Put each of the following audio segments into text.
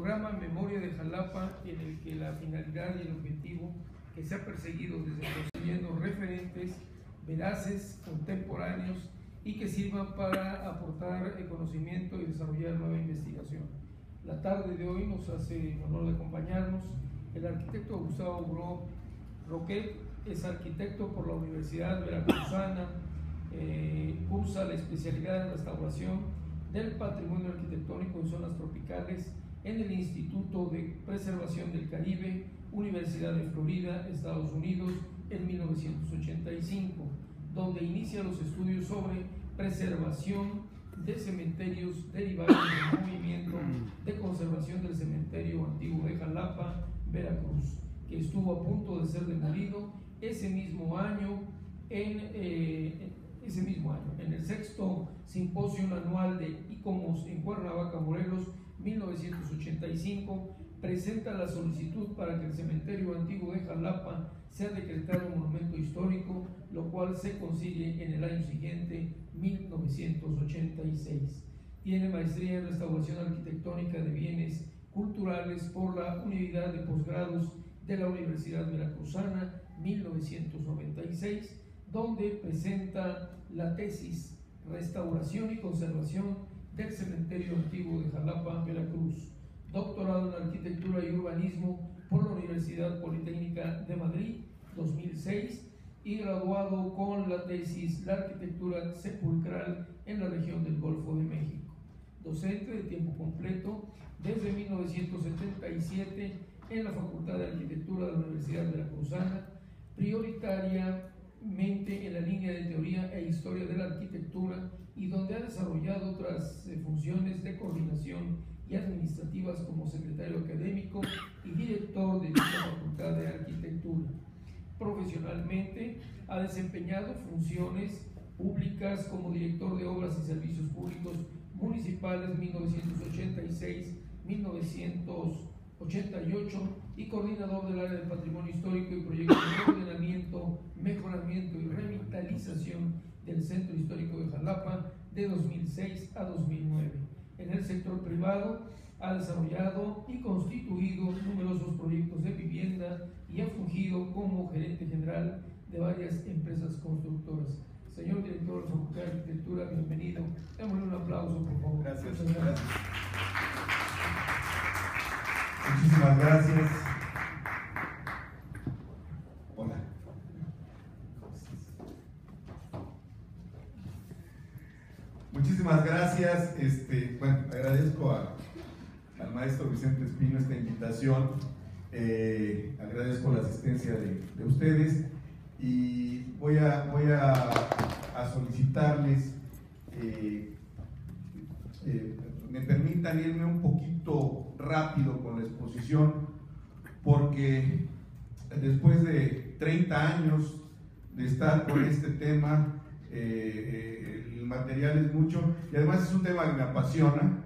programa Memoria de Jalapa, en el que la finalidad y el objetivo que se ha perseguido desde construyendo referentes veraces, contemporáneos y que sirvan para aportar conocimiento y desarrollar nueva investigación. La tarde de hoy nos hace honor de acompañarnos el arquitecto Gustavo Bro Roquet. Es arquitecto por la Universidad Veracruzana, cursa la especialidad en restauración del patrimonio arquitectónico en zonas tropicales en el Instituto de Preservación del Caribe, Universidad de Florida, Estados Unidos, en 1985, donde inicia los estudios sobre preservación de cementerios derivados del movimiento de conservación del cementerio antiguo de Jalapa, Veracruz, que estuvo a punto de ser demolido ese mismo año en el sexto simposio anual de ICOMOS en Cuernavaca, Morelos, 1985, presenta la solicitud para que el cementerio antiguo de Jalapa sea decretado monumento histórico, lo cual se consigue en el año siguiente, 1986. Tiene maestría en restauración arquitectónica de bienes culturales por la Unidad de Posgrados de la Universidad Veracruzana, 1996, donde presenta la tesis Restauración y Conservación del Cementerio Antiguo de Jalapa, Veracruz. Doctorado en Arquitectura y Urbanismo por la Universidad Politécnica de Madrid, 2006, y graduado con la tesis La Arquitectura Sepulcral en la región del Golfo de México. Docente de tiempo completo desde 1977 en la Facultad de Arquitectura de la Universidad Veracruzana, prioritariamente en la línea de Teoría e Historia de la Arquitectura, y donde ha desarrollado otras funciones de coordinación y administrativas como secretario académico y director de dicha Facultad de Arquitectura. Profesionalmente ha desempeñado funciones públicas como director de Obras y Servicios Públicos Municipales 1986-1988 y coordinador del área de Patrimonio Histórico y proyectos de ordenamiento, mejoramiento y revitalización del Centro Histórico de Jalapa de 2006 a 2009. En el sector privado ha desarrollado y constituido numerosos proyectos de vivienda y ha fungido como gerente general de varias empresas constructoras. Señor director de la Facultad de Arquitectura, bienvenido. Démosle un aplauso, por favor. Gracias. Muchísimas gracias. Hola. Muchísimas gracias. Agradezco al maestro Vicente Espino esta invitación. Agradezco la asistencia de ustedes y voy a solicitarles me permitan irme un poquito rápido con la exposición, porque después de 30 años de estar con este tema, el material es mucho y además es un tema que me apasiona,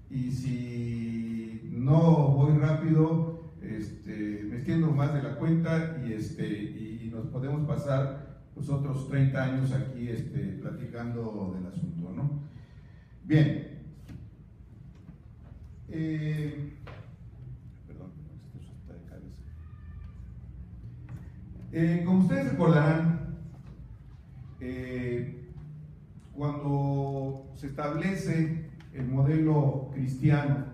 y si no voy rápido me extiendo más de la cuenta y nos podemos pasar los otros 30 años aquí platicando del asunto, ¿no? Bien. Perdón, esto está de cabeza. Como ustedes recordarán, cuando se establece el modelo cristiano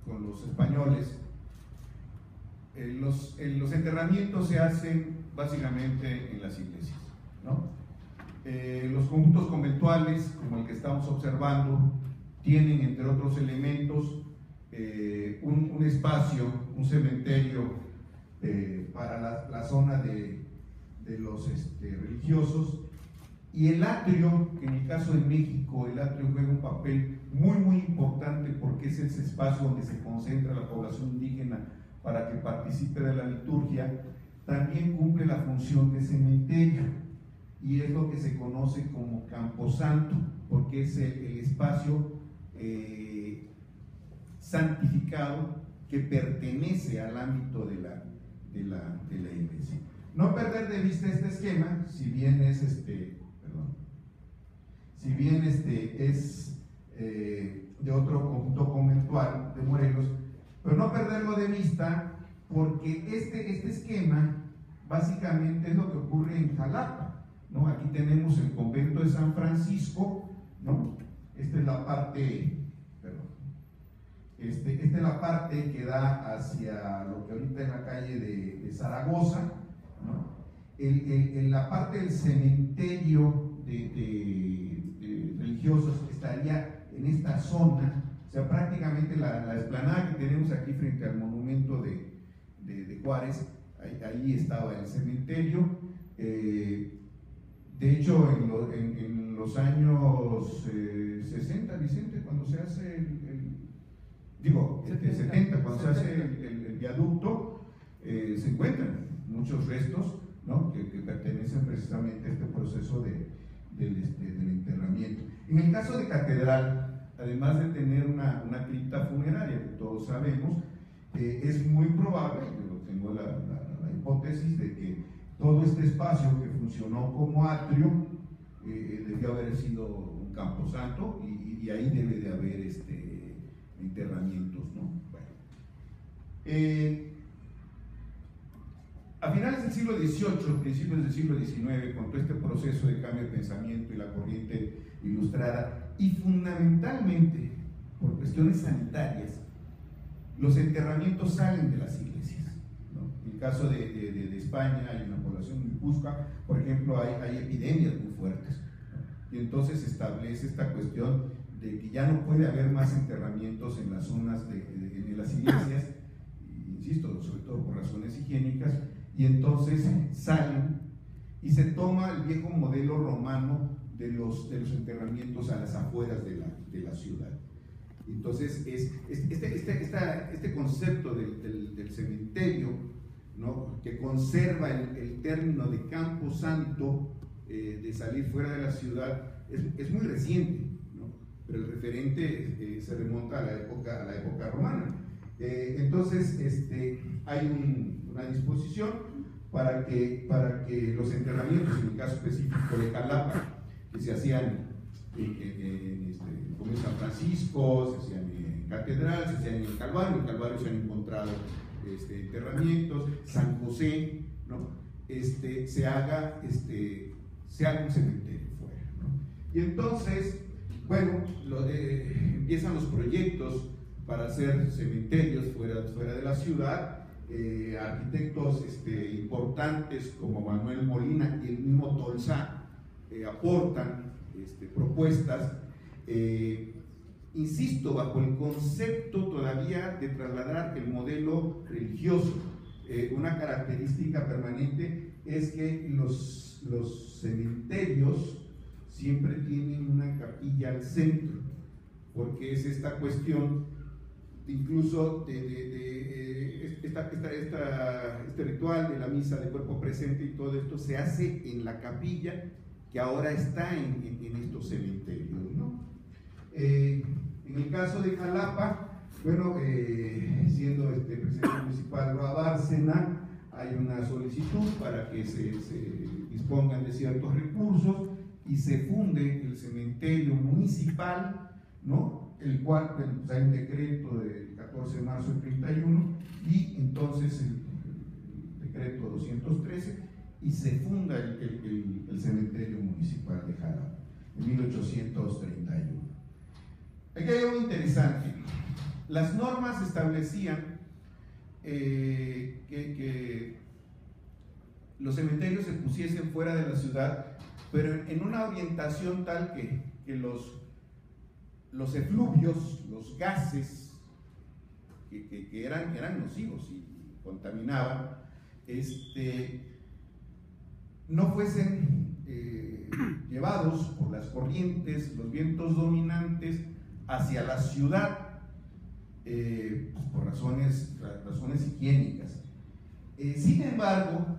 con los españoles, los enterramientos se hacen básicamente en las iglesias, ¿no? Los conjuntos conventuales, como el que estamos observando, tienen, entre otros elementos, un espacio, un cementerio para la zona de los religiosos, y el atrio, que en el caso de México el atrio juega un papel muy importante, porque es ese espacio donde se concentra la población indígena para que participe de la liturgia. También cumple la función de cementerio y es lo que se conoce como camposanto, porque es el espacio santificado que pertenece al ámbito de la iglesia. No perder de vista este esquema, si bien es otro conjunto conventual de Morelos, pero no perderlo de vista, porque este esquema básicamente es lo que ocurre en Jalapa, ¿no? Aquí tenemos el convento de San Francisco, ¿no? Esta es la parte, perdón, esta es la parte que da hacia lo que ahorita es la calle de Zaragoza, ¿no? En la parte del cementerio de religiosos estaría en esta zona, o sea, prácticamente la explanada que tenemos aquí frente al monumento de Juárez, ahí estaba el cementerio. De hecho, en los años 60, Vicente, cuando se hace 70, cuando se hace el viaducto, se encuentran muchos restos, ¿no? que pertenecen precisamente a este proceso del enterramiento. En el caso de Catedral, además de tener una cripta funeraria, que todos sabemos, es muy probable, yo tengo la hipótesis de que todo este espacio que funcionó como atrio debió haber sido un camposanto y ahí debe de haber enterramientos, ¿no? Bueno. A finales del siglo XVIII, principios del siglo XIX, con todo este proceso de cambio de pensamiento y la corriente ilustrada, y fundamentalmente por cuestiones sanitarias, los enterramientos salen de las iglesias, ¿no? En el caso de España, hay una población muy busca, por ejemplo, hay epidemias muy fuertes, ¿no? Y entonces se establece esta cuestión de que ya no puede haber más enterramientos en las zonas en las iglesias, insisto, sobre todo por razones higiénicas, y entonces salen y se toma el viejo modelo romano de los enterramientos a las afueras de la ciudad. Entonces, este concepto del cementerio, ¿no? Que conserva el término de campo santo, de salir fuera de la ciudad, es muy reciente, ¿no? Pero el referente se remonta a la época romana. Entonces, hay una disposición para que los enterramientos, en el caso específico de Jalapa, que se hacían como en San Francisco, se hacían en Catedral, se hacían en el Calvario se han encontrado enterramientos, San José, ¿no? Se haga un cementerio fuera, ¿no? Y entonces, bueno, empiezan los proyectos para hacer cementerios fuera de la ciudad. Arquitectos importantes como Manuel Molina y el mismo Tolsá aportan propuestas, insisto, bajo el concepto todavía de trasladar el modelo religioso. Una característica permanente es que los cementerios siempre tienen una capilla al centro, porque es esta cuestión incluso este ritual de la misa de cuerpo presente y todo esto se hace en la capilla que ahora está en estos cementerios, ¿no? En el caso de Jalapa, bueno, siendo presidente municipal Roa Bárcena, hay una solicitud para que se dispongan de ciertos recursos y se funde el cementerio municipal, ¿no? El cual, bueno, pues hay un decreto del 14 de marzo del 31 y entonces el decreto 213 y se funda el cementerio municipal de Jalapa en 1831. Aquí hay algo interesante. Las normas establecían que los cementerios se pusiesen fuera de la ciudad, pero en una orientación tal que los efluvios, los gases que eran nocivos y contaminaban, no fuesen llevados por las corrientes, los vientos dominantes hacia la ciudad, pues por razones higiénicas. Sin embargo,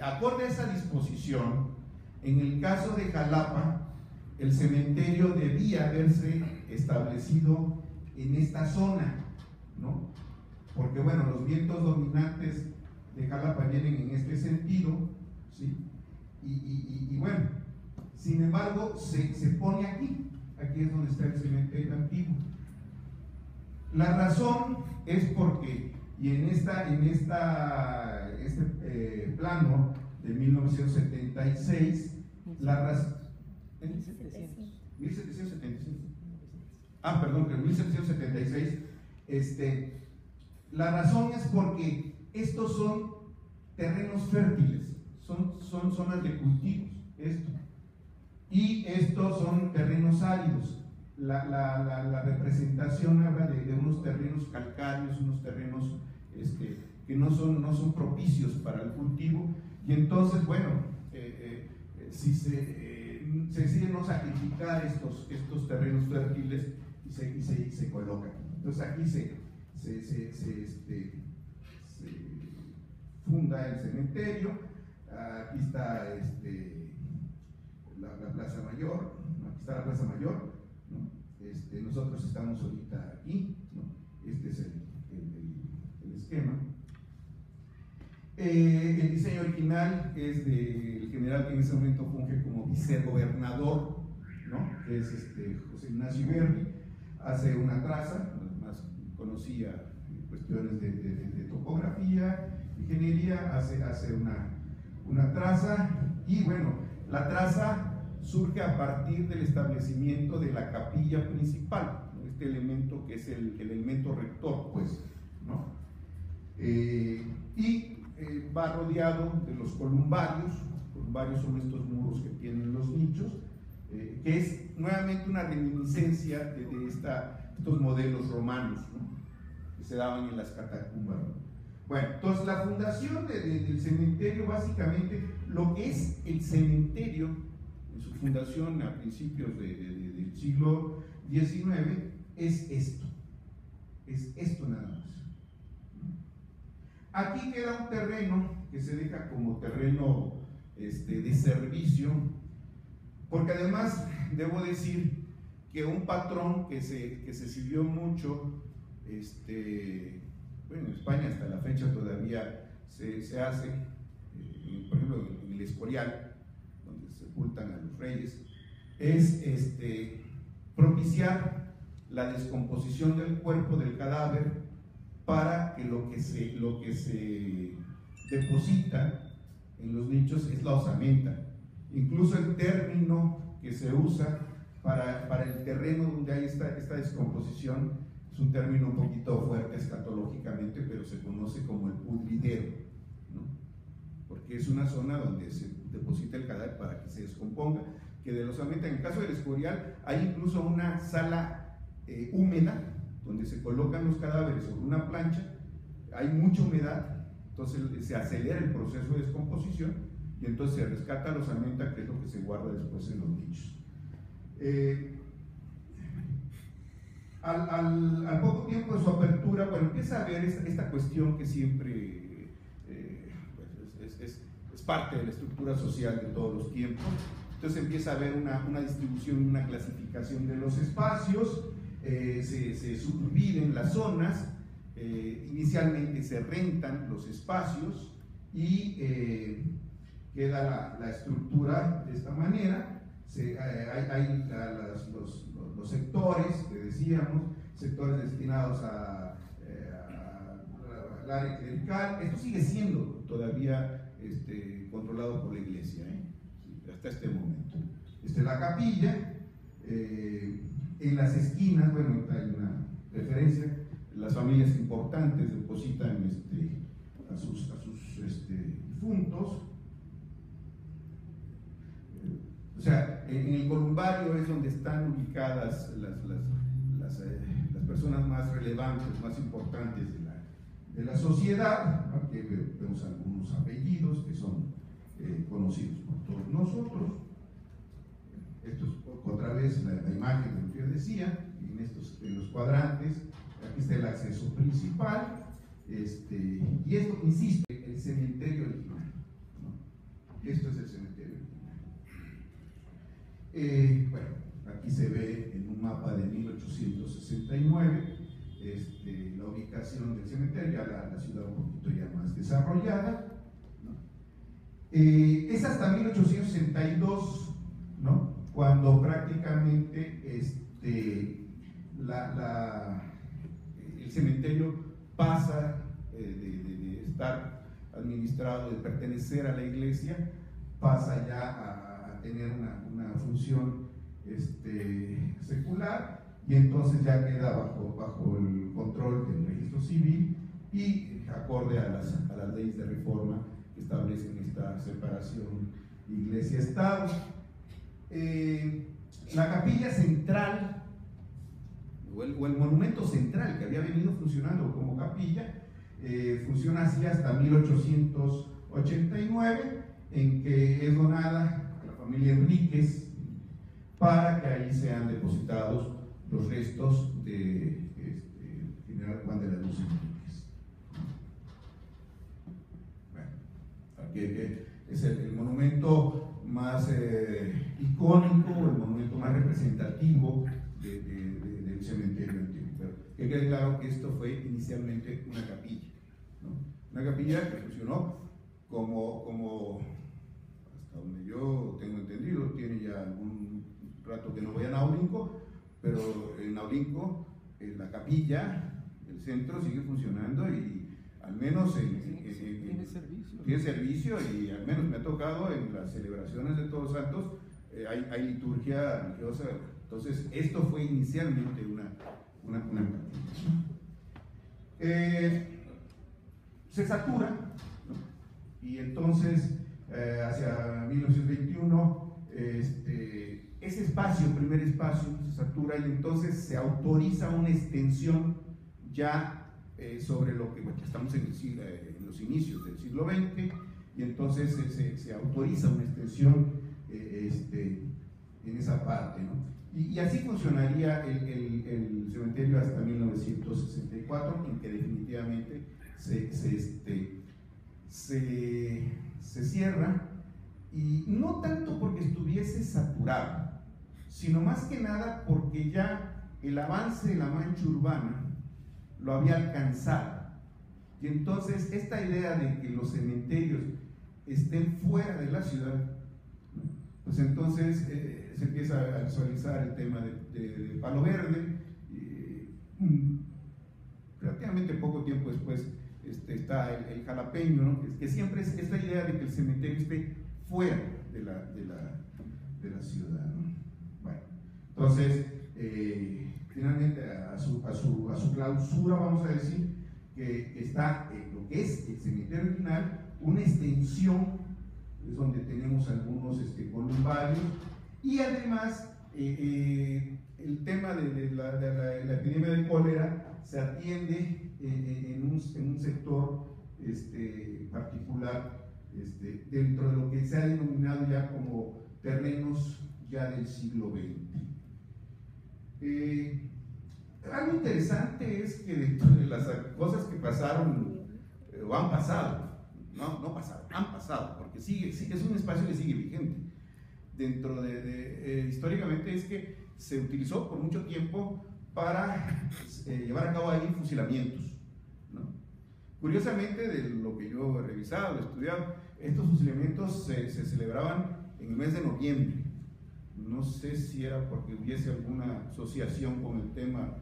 acorde a esa disposición, en el caso de Jalapa, el cementerio debía haberse establecido en esta zona, ¿no? Porque, bueno, los vientos dominantes de Jalapa vienen en este sentido, ¿sí? Y bueno, sin embargo, se pone aquí aquí es donde está el cementerio antiguo. La razón es porque, y en este plano de 1976, la razón... 1776. Ah, perdón, que en 1776, la razón es porque estos son terrenos fértiles, son zonas de cultivos, esto. Y estos son terrenos áridos. La representación habla de unos terrenos calcáreos, unos terrenos que no son propicios para el cultivo. Y entonces, bueno, si se deciden no sacrificar estos terrenos fértiles y se colocan. Entonces aquí se funda el cementerio. Aquí está la Plaza Mayor, aquí está la Plaza Mayor, ¿no? Nosotros estamos ahorita aquí, ¿no? Este es el esquema. El diseño original es del general que en ese momento funge como vicegobernador, ¿no? Que es José Ignacio Iberri. Hace una traza, más conocía cuestiones de topografía, ingeniería, hace una traza, y bueno, la traza surge a partir del establecimiento de la capilla principal, ¿no? Este elemento que es el elemento rector, pues, ¿no? Va rodeado de los columbarios. Los columbarios son estos muros que tienen los nichos, que es nuevamente una reminiscencia de estos modelos romanos, ¿no? Que se daban en las catacumbas, ¿no? Bueno, entonces la fundación del cementerio, básicamente, lo que es el cementerio, en su fundación a principios del siglo XIX, es esto nada más. Aquí queda un terreno que se deja como terreno de servicio, porque además debo decir que un patrón que se siguió mucho, bueno, en España hasta la fecha todavía se hace, por ejemplo en el Escorial, donde se sepultan a los reyes, es propiciar la descomposición del cuerpo del cadáver para que lo que se deposita en los nichos es la osamenta. Incluso el término que se usa para el terreno donde hay esta descomposición es un término un poquito fuerte escatológicamente, pero se conoce como el pudridero, ¿no? Porque es una zona donde se deposita el cadáver para que se descomponga, que de la osamenta, en el caso del Escorial, hay incluso una sala húmeda donde se colocan los cadáveres sobre una plancha, hay mucha humedad, entonces se acelera el proceso de descomposición y entonces se rescata la osamenta, que es lo que se guarda después en los nichos. Al poco tiempo de su apertura, bueno, empieza a ver esta cuestión que siempre es parte de la estructura social de todos los tiempos. Entonces empieza a haber una distribución, una clasificación de los espacios, se subdividen las zonas, inicialmente se rentan los espacios y queda la estructura de esta manera. Hay los sectores que decíamos, sectores destinados al área clerical. Esto sigue siendo todavía controlado por la iglesia, hasta este momento. La capilla, en las esquinas, bueno, hay una referencia, las familias importantes depositan a sus difuntos. O sea, en el columbario es donde están ubicadas las personas más relevantes, más importantes de la sociedad. Aquí vemos algunos apellidos que son conocidos por todos nosotros. Esto es otra vez la imagen de lo que yo decía, en los cuadrantes. Aquí está el acceso principal, y esto, insisto, el cementerio original, ¿no? Esto es el cementerio original. Bueno, aquí se ve en un mapa de 1869 la ubicación del cementerio, ya la ciudad un poquito ya más desarrollada, ¿no? Es hasta 1862, ¿no? cuando prácticamente el cementerio pasa de estar administrado, de pertenecer a la iglesia, pasa ya a tener una función secular, y entonces ya queda bajo el control del registro civil y acorde a las leyes de reforma que establecen esta separación iglesia-estado. La capilla central o el monumento central, que había venido funcionando como capilla, funciona así hasta 1889, en que es donada a la familia Enríquez para que ahí sean depositados los restos de general Juan de la Luz Enríquez. Bueno, aquí es el monumento más icónico, el monumento más representativo del cementerio antiguo. Pero que quede claro que esto fue inicialmente una capilla, ¿no? Una capilla que funcionó como hasta donde yo tengo entendido, tiene ya algún rato que no voy a Naulinco, pero en Naulinco la capilla del centro sigue funcionando, y al menos tiene servicio, y al menos me ha tocado en las celebraciones de Todos Santos, hay liturgia religiosa. Entonces esto fue inicialmente una capilla. Se satura, ¿no? Y entonces hacia 1921 ese espacio, el primer espacio, se satura, y entonces se autoriza una extensión ya sobre lo que, bueno, estamos en los inicios del siglo XX, y entonces se autoriza una extensión en esa parte, ¿no? Y así funcionaría el cementerio hasta 1964, en que definitivamente se cierra, y no tanto porque estuviese saturado, sino más que nada porque ya el avance de la mancha urbana lo había alcanzado, y entonces esta idea de que los cementerios estén fuera de la ciudad, ¿no? Pues entonces se empieza a visualizar el tema de Palo Verde, y relativamente poco tiempo después está el Jalapeño, ¿no? Que siempre es esta idea de que el cementerio esté fuera de la ciudad, ¿no? Bueno, entonces finalmente a su clausura, vamos a decir que está lo que es el cementerio original, una extensión, es donde tenemos algunos columbarios, y además el tema de la epidemia de cólera se atiende en un sector particular, dentro de lo que se ha denominado ya como terrenos ya del siglo XX. Algo interesante es que dentro de las cosas que pasaron o han pasado, no pasaron, han pasado, porque es un espacio que sigue vigente. Dentro históricamente es que se utilizó por mucho tiempo para llevar a cabo ahí fusilamientos, ¿no? Curiosamente, de lo que yo he revisado, he estudiado, estos fusilamientos se celebraban en el mes de noviembre. No sé si era porque hubiese alguna asociación con el tema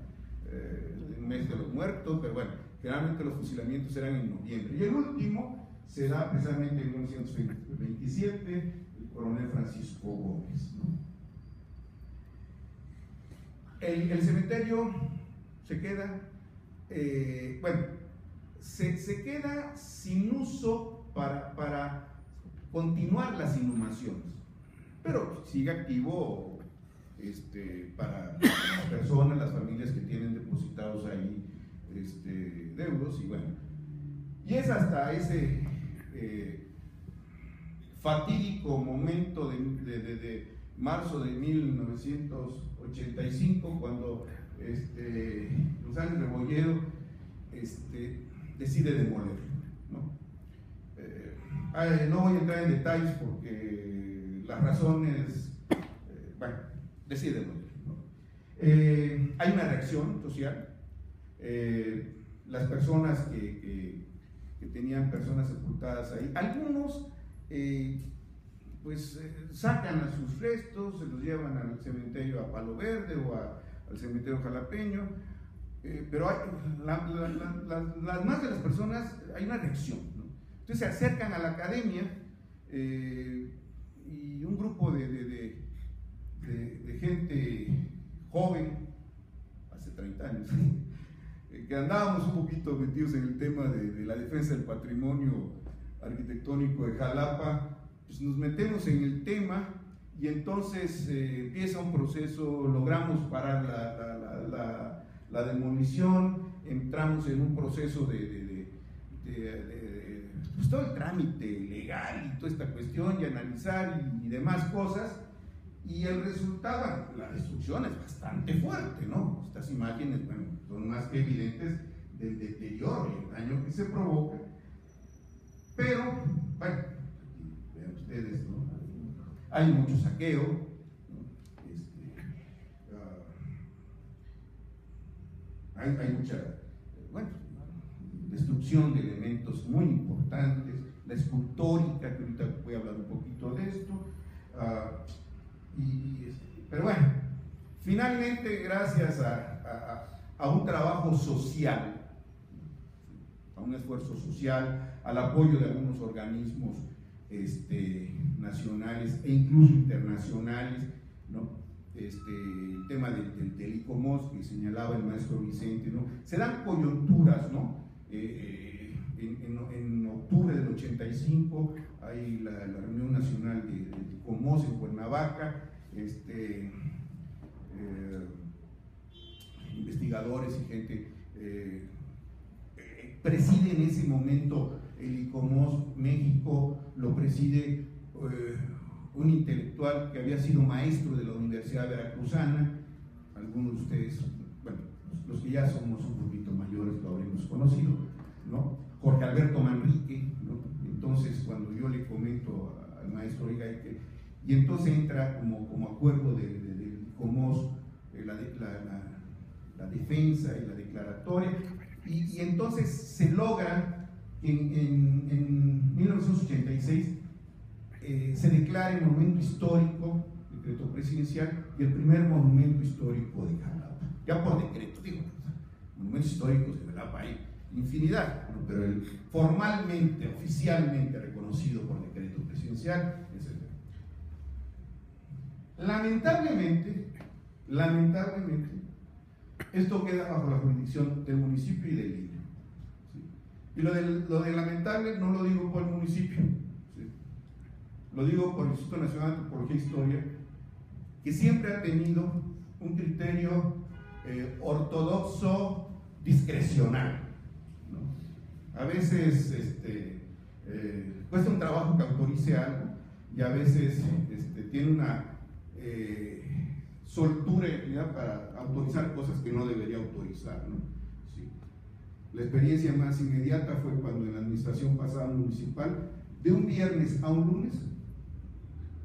del mes de los muertos, pero bueno, generalmente los fusilamientos eran en noviembre. Y el último se da precisamente en 1927, el coronel Francisco Gómez, ¿no? El cementerio se queda, se queda sin uso para continuar las inhumaciones, pero sigue activo para las personas, las familias que tienen depositados ahí deudos, y bueno, y es hasta ese fatídico momento de marzo de 1985, cuando González Rebolledo decide demoler, ¿no? No voy a entrar en detalles porque las razones, decide demoler, ¿no? Hay una reacción social. Las personas que tenían personas sepultadas ahí, algunos pues sacan a sus restos, se los llevan al cementerio a Palo Verde o al cementerio Jalapeño, pero las más de las personas hay una reacción, ¿no? Entonces se acercan a la academia y un grupo de gente joven, hace 30 años, que andábamos un poquito metidos en el tema de la defensa del patrimonio arquitectónico de Jalapa, pues nos metemos en el tema y entonces empieza un proceso, logramos parar la demolición, entramos en un proceso pues todo el trámite legal y toda esta cuestión y analizar y demás cosas, y el resultado, la destrucción es bastante fuerte, ¿no? Estas imágenes, bueno, son más que evidentes del deterioro y el daño que se provoca, pero, bueno, vean ustedes, ¿no? Hay mucho saqueo, ¿no? Hay mucha, bueno, destrucción de elementos muy importantes, la escultórica, que ahorita voy a hablar un poquito de esto, pero bueno, finalmente gracias a un trabajo social, a un esfuerzo social, al apoyo de algunos organismos nacionales e incluso internacionales, ¿no? El tema del ICOMOS que señalaba el maestro Vicente, ¿no? Se dan coyunturas, ¿no? En octubre del 85 hay la reunión nacional del ICOMOS en Cuernavaca, investigadores y gente preside en ese momento el ICOMOS México, lo preside un intelectual que había sido maestro de la Universidad Veracruzana. Algunos de ustedes, bueno, los que ya somos un poquito mayores lo habremos conocido, ¿no? Jorge Alberto Manrique, ¿no? Entonces cuando yo le comento al maestro, oiga, y entonces entra como acuerdo del ICOMOS la defensa y la declaratoria, y entonces se logra en 1986 se declara el monumento histórico, decreto presidencial, y el primer monumento histórico de Jalapa, ya por decreto, digo, monumentos históricos de Jalapa hay infinidad, ¿no? Pero el formalmente, oficialmente reconocido por decreto presidencial es el. Lamentablemente, esto queda bajo la jurisdicción del municipio y del INE, ¿sí? Y lo de lamentable no lo digo por el municipio, ¿sí? Lo digo por el Instituto Nacional de Antropología e Historia, que siempre ha tenido un criterio ortodoxo discrecional, ¿no? A veces cuesta un trabajo que autorice algo, y a veces tiene una soltura para autorizar cosas que no debería autorizar, ¿no? Sí. La experiencia más inmediata fue cuando en la administración pasada municipal, de un viernes a un lunes,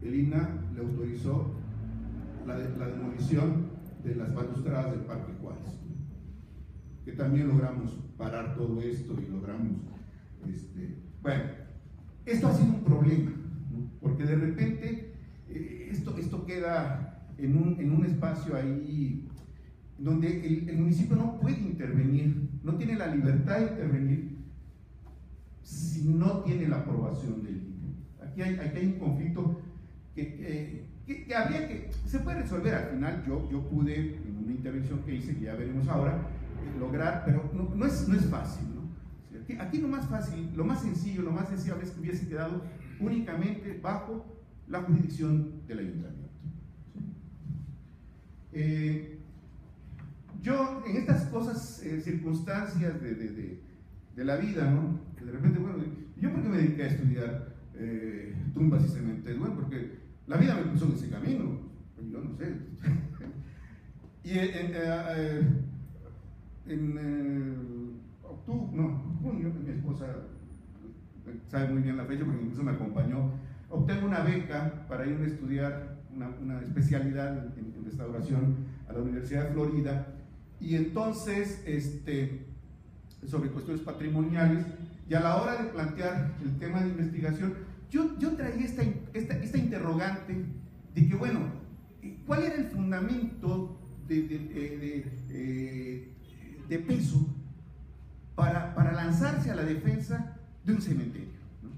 el INAH le autorizó la demolición de las balustradas del Parque Juárez, que también logramos parar todo esto y logramos, bueno, esto ha sido un problema, ¿no? Porque de repente esto queda en un espacio ahí donde el municipio no puede intervenir, no tiene la libertad de intervenir si no tiene la aprobación del INE. Aquí hay un conflicto que habría que, se puede resolver al final. Yo pude, en una intervención que hice, que ya veremos ahora, lograr, pero no es fácil, ¿no? Aquí lo más fácil, lo más sencillo es que hubiese quedado únicamente bajo la jurisdicción del ayuntamiento. Yo en estas cosas, circunstancias de la vida, ¿no? Que de repente, bueno, ¿yo por qué me dediqué a estudiar tumbas y cementerios? Bueno, porque la vida me puso en ese camino, yo no sé. Y en octubre, no, junio, mi esposa sabe muy bien la fecha porque incluso me acompañó, obtengo una beca para ir a estudiar una especialidad en restauración a la Universidad de Florida, y entonces sobre cuestiones patrimoniales, y a la hora de plantear el tema de investigación, yo traía esta interrogante de que, bueno, ¿cuál era el fundamento de peso para lanzarse a la defensa de un cementerio, ¿no?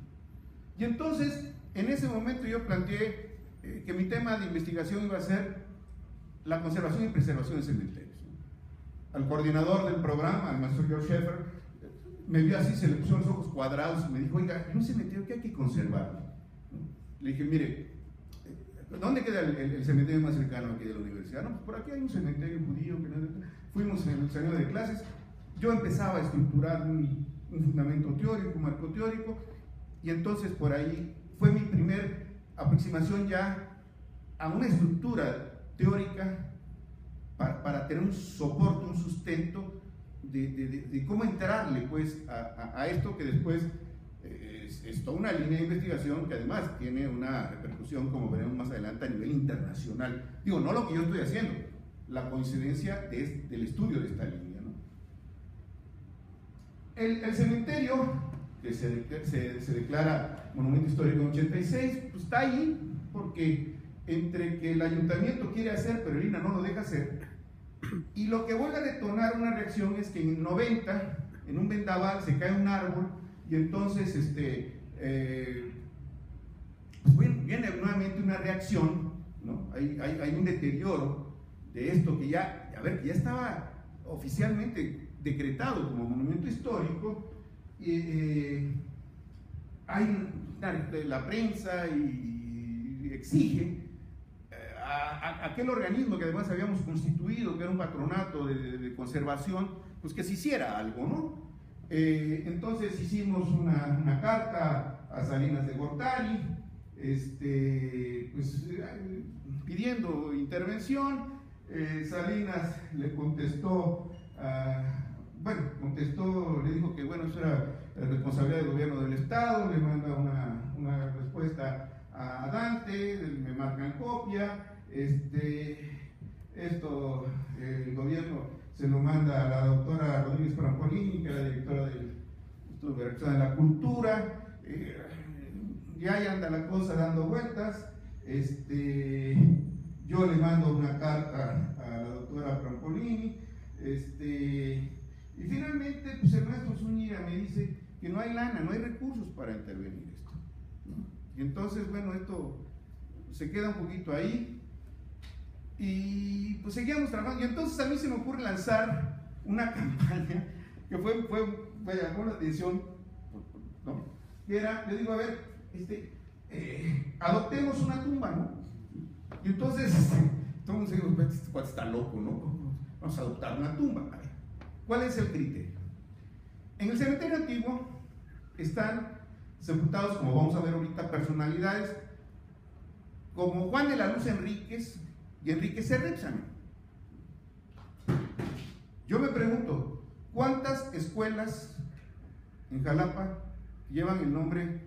Y entonces, en ese momento yo planteé que mi tema de investigación iba a ser la conservación y preservación de cementerios, ¿no? Al coordinador del programa, al maestro George Schaeffer, me vio así, se le pusieron los ojos cuadrados y me dijo, oiga, en un cementerio, ¿qué hay que conservar? ¿No? Le dije, mire, ¿dónde queda el cementerio más cercano aquí de la universidad? No, pues por aquí hay un cementerio judío. Fuimos en el salón de clases, yo empezaba a estructurar un fundamento teórico, un marco teórico, y entonces por ahí fue mi primer aproximación ya a una estructura teórica para tener un soporte, un sustento de cómo entrarle pues a esto que después es toda una línea de investigación que además tiene una repercusión, como veremos más adelante, a nivel internacional. Digo, no lo que yo estoy haciendo, la coincidencia del estudio de esta línea, ¿no? El cementerio, que se declara Monumento Histórico en 86, pues está ahí porque entre que el ayuntamiento quiere hacer, pero el INAH no lo deja hacer, y lo que vuelve a detonar una reacción es que en el 90, en un vendaval, se cae un árbol, y entonces pues viene nuevamente una reacción, ¿no? Hay un deterioro de esto que ya, que ya estaba oficialmente decretado como monumento histórico. La prensa y exige a aquel organismo que además habíamos constituido, que era un patronato de conservación, pues que se hiciera algo, ¿no? Entonces hicimos una carta a Salinas de Gortari, pues, pidiendo intervención. Salinas le contestó, le dijo que bueno, eso era responsabilidad del gobierno del estado, le manda una respuesta a Dante, me marcan copia, el gobierno se lo manda a la doctora Rodríguez Prampolini, que era directora del Instituto de Redacción de la Cultura. Ya ahí anda la cosa dando vueltas. Yo le mando una carta a la doctora Prampolini, y finalmente pues el maestro Zúñiga me dice que no hay lana, no hay recursos para intervenir esto, ¿no? Y entonces, bueno, esto se queda un poquito ahí, y pues seguíamos trabajando. Y entonces a mí se me ocurre lanzar una campaña que me llamó la atención, ¿no? Que era, le digo, a ver, adoptemos una tumba, ¿no? Y entonces todo el mundo se dice, este cuate está loco, ¿no? Vamos a adoptar una tumba. A ver, ¿cuál es el criterio? En el cementerio antiguo están sepultados, como vamos a ver ahorita, personalidades como Juan de la Luz Enríquez y Enrique Serrépzano. Yo me pregunto, ¿cuántas escuelas en Jalapa llevan el nombre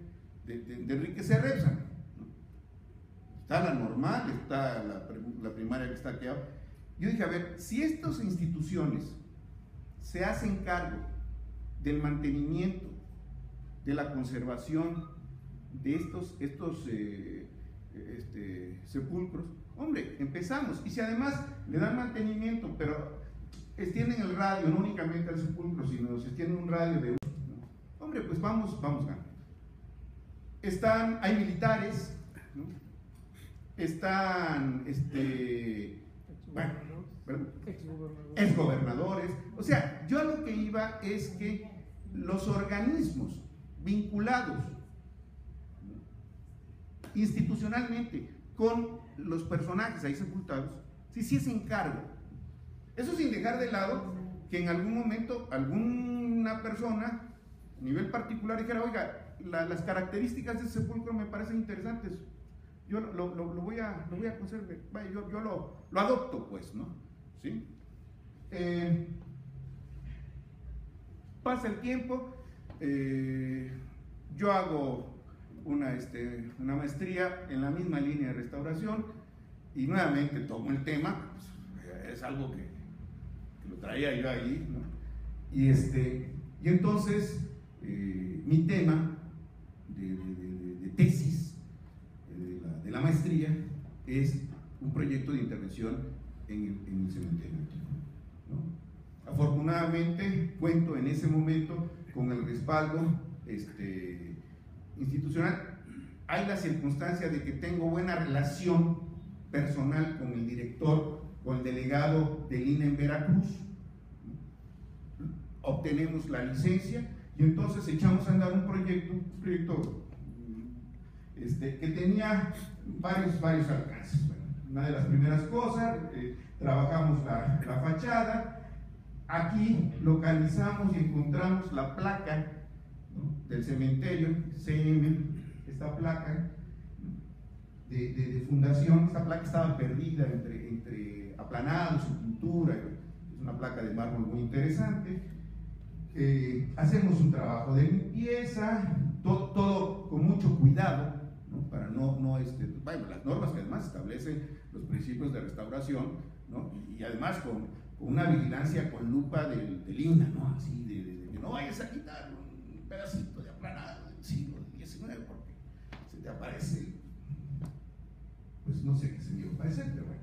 de Enrique Serrépzano? Está la normal, está la primaria que está aquí ahora. Yo dije, a ver, si estas instituciones se hacen cargo del mantenimiento, de la conservación de estos sepulcros, hombre, empezamos. Y si además le dan mantenimiento, pero extienden el radio, no únicamente al sepulcro, sino se extienden un radio de uso, ¿no? Hombre, pues vamos ganando. Hay militares, ¿no? Están exgobernadores. O sea, yo a lo que iba es que los organismos vinculados, ¿no?, institucionalmente con los personajes ahí sepultados, se hiciesen cargo. Eso sin dejar de lado que en algún momento alguna persona a nivel particular dijera, oiga, las características de ese sepulcro me parecen interesantes, yo lo voy a conservar, yo lo adopto, pues, ¿no? ¿Sí? Pasa el tiempo, yo hago una maestría en la misma línea de restauración y nuevamente tomo el tema, pues, es algo que lo traía yo ahí, ¿no? Y entonces mi tema de tesis de la maestría es un proyecto de intervención en el cementerio antiguo, ¿no? Afortunadamente cuento en ese momento con el respaldo institucional. Hay la circunstancia de que tengo buena relación personal con el director, con el delegado del INA en Veracruz. Obtenemos la licencia y entonces echamos a andar un proyecto que tenía varios alcances. Bueno, una de las primeras cosas, trabajamos la fachada. Aquí localizamos y encontramos la placa, ¿no?, del cementerio, CM, esta placa de fundación. Esta placa estaba perdida entre aplanados y pintura. Es una placa de mármol muy interesante. Hacemos un trabajo de limpieza, todo con mucho cuidado, ¿no?, para bueno, las normas que además establecen los principios de restauración, ¿no?, y además con una vigilancia con lupa del INA, ¿no?, así de que no vayas a quitar un pedacito de aplanado del siglo XIX porque se te aparece, pues no sé qué se me iba a parecer, pero bueno,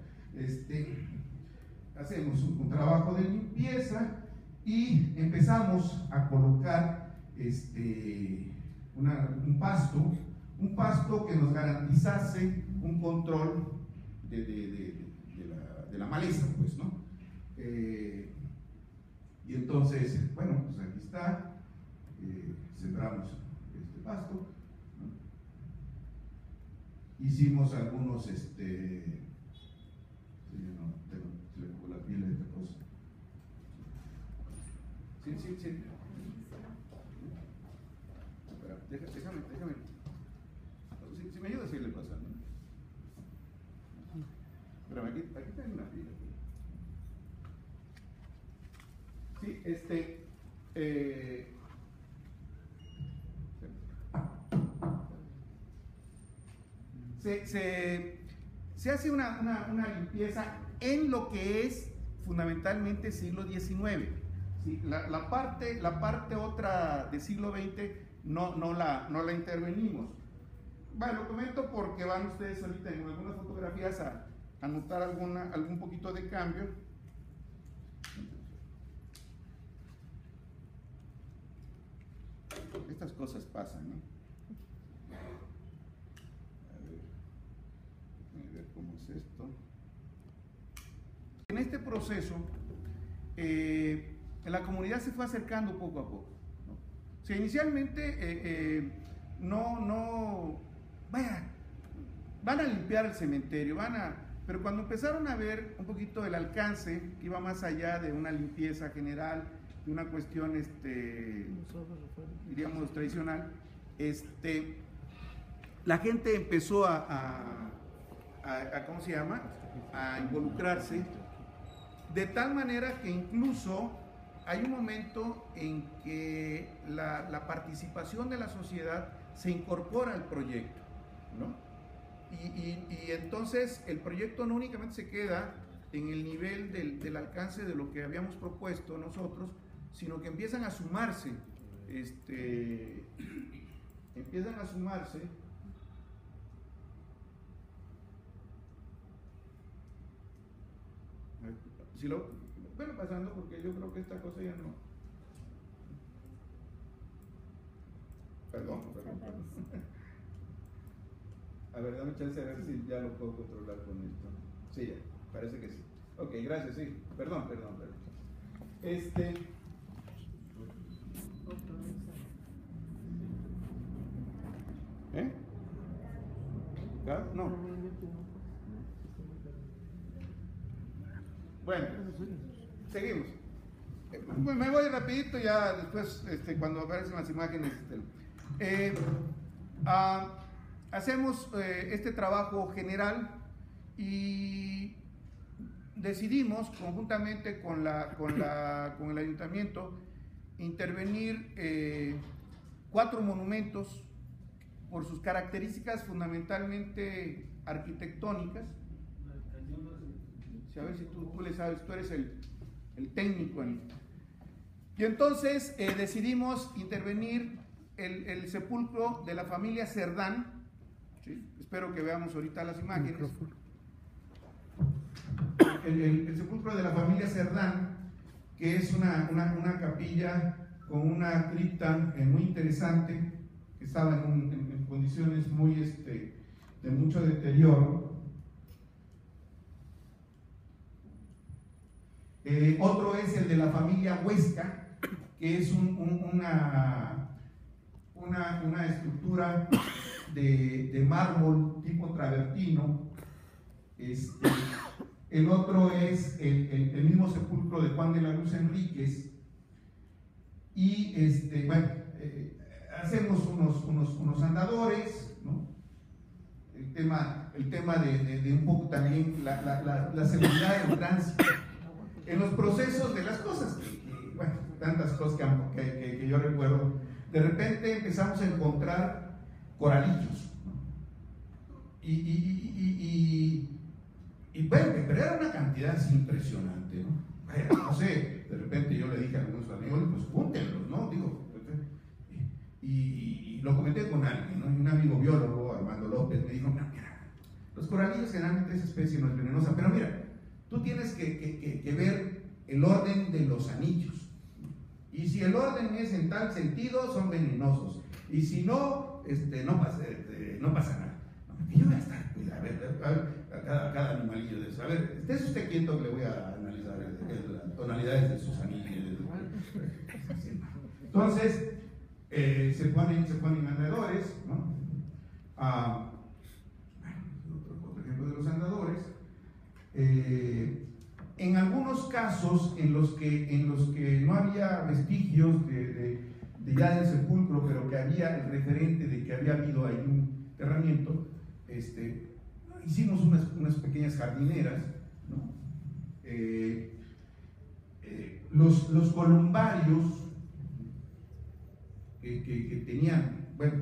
hacemos un trabajo de limpieza y empezamos a colocar un pasto que nos garantizase un control de la maleza, pues, ¿no? Y entonces, bueno, pues aquí está, sembramos este pasto, ¿no? Hicimos algunos, se le pegó la piel a esta cosa. Sí. Espera, déjame. Si me ayudas a irle pasando. Espérame, aquí tengo una pila. Sí, se hace una limpieza en lo que es fundamentalmente siglo XIX. ¿Sí? La parte otra del siglo XX no la intervenimos. Bueno, lo comento porque van ustedes ahorita en algunas fotografías a notar algún poquito de cambio. Estas cosas pasan, ¿no? A ver cómo es esto. En este proceso, la comunidad se fue acercando poco a poco, ¿no? O sea, inicialmente van a limpiar el cementerio, pero cuando empezaron a ver un poquito el alcance, que iba más allá de una limpieza general, de una cuestión, diríamos, tradicional, la gente empezó ¿cómo se llama?, a involucrarse, de tal manera que incluso hay un momento en que la participación de la sociedad se incorpora al proyecto, ¿no? Y entonces el proyecto no únicamente se queda en el nivel del alcance de lo que habíamos propuesto nosotros, sino que empiezan a sumarse, si lo bueno, pasando, porque yo creo que esta cosa ya no. Perdón. A ver, dame chance de ver si ya lo puedo controlar con esto. Sí, ya, parece que sí. Ok, gracias, sí. Perdón. ¿Ah? No. Bueno, seguimos. Me voy rapidito, ya después, cuando aparecen las imágenes. Hacemos este trabajo general y decidimos conjuntamente con el ayuntamiento intervenir 4 monumentos por sus características fundamentalmente arquitectónicas. A ver si tú le sabes, tú eres el técnico. Y entonces decidimos intervenir el sepulcro de la familia Cerdán. ¿Sí? Espero que veamos ahorita las imágenes. el sepulcro de la familia Cerdán, que es una capilla con una cripta muy interesante, que estaba en condiciones muy de mucho deterioro. Otro es el de la familia Huesca, que es una estructura de mármol tipo travertino. El otro es el mismo sepulcro de Juan de la Luz Enríquez. Y bueno, hacemos unos andadores, ¿no? El tema de un poco también la seguridad del tránsito. En los procesos de las cosas, bueno, tantas cosas que yo recuerdo, de repente empezamos a encontrar coralillos, ¿no? Y bueno, pero era una cantidad así impresionante, ¿no? Bueno, no sé, de repente yo le dije a algunos amigos, pues júntenlos, ¿no? Digo, y lo comenté con alguien, ¿no? Y un amigo biólogo, Armando López, me dijo, no, mira, los coralillos generalmente esa especie no es venenosa, pero mira, tú tienes que ver el orden de los anillos. Y si el orden es en tal sentido, son venenosos. Y si no, no pasa nada. Y yo voy a estar, a ver, a cada animalillo de eso. A ver, esté usted quieto que le voy a analizar las tonalidades de sus anillos. Entonces, se ponen andadores, ¿no? Otro ejemplo de los andadores. En algunos casos en los que no había vestigios de ya del sepulcro, pero que había el referente de que había habido ahí un enterramiento, hicimos unas pequeñas jardineras, ¿no? Los columbarios que tenían, bueno,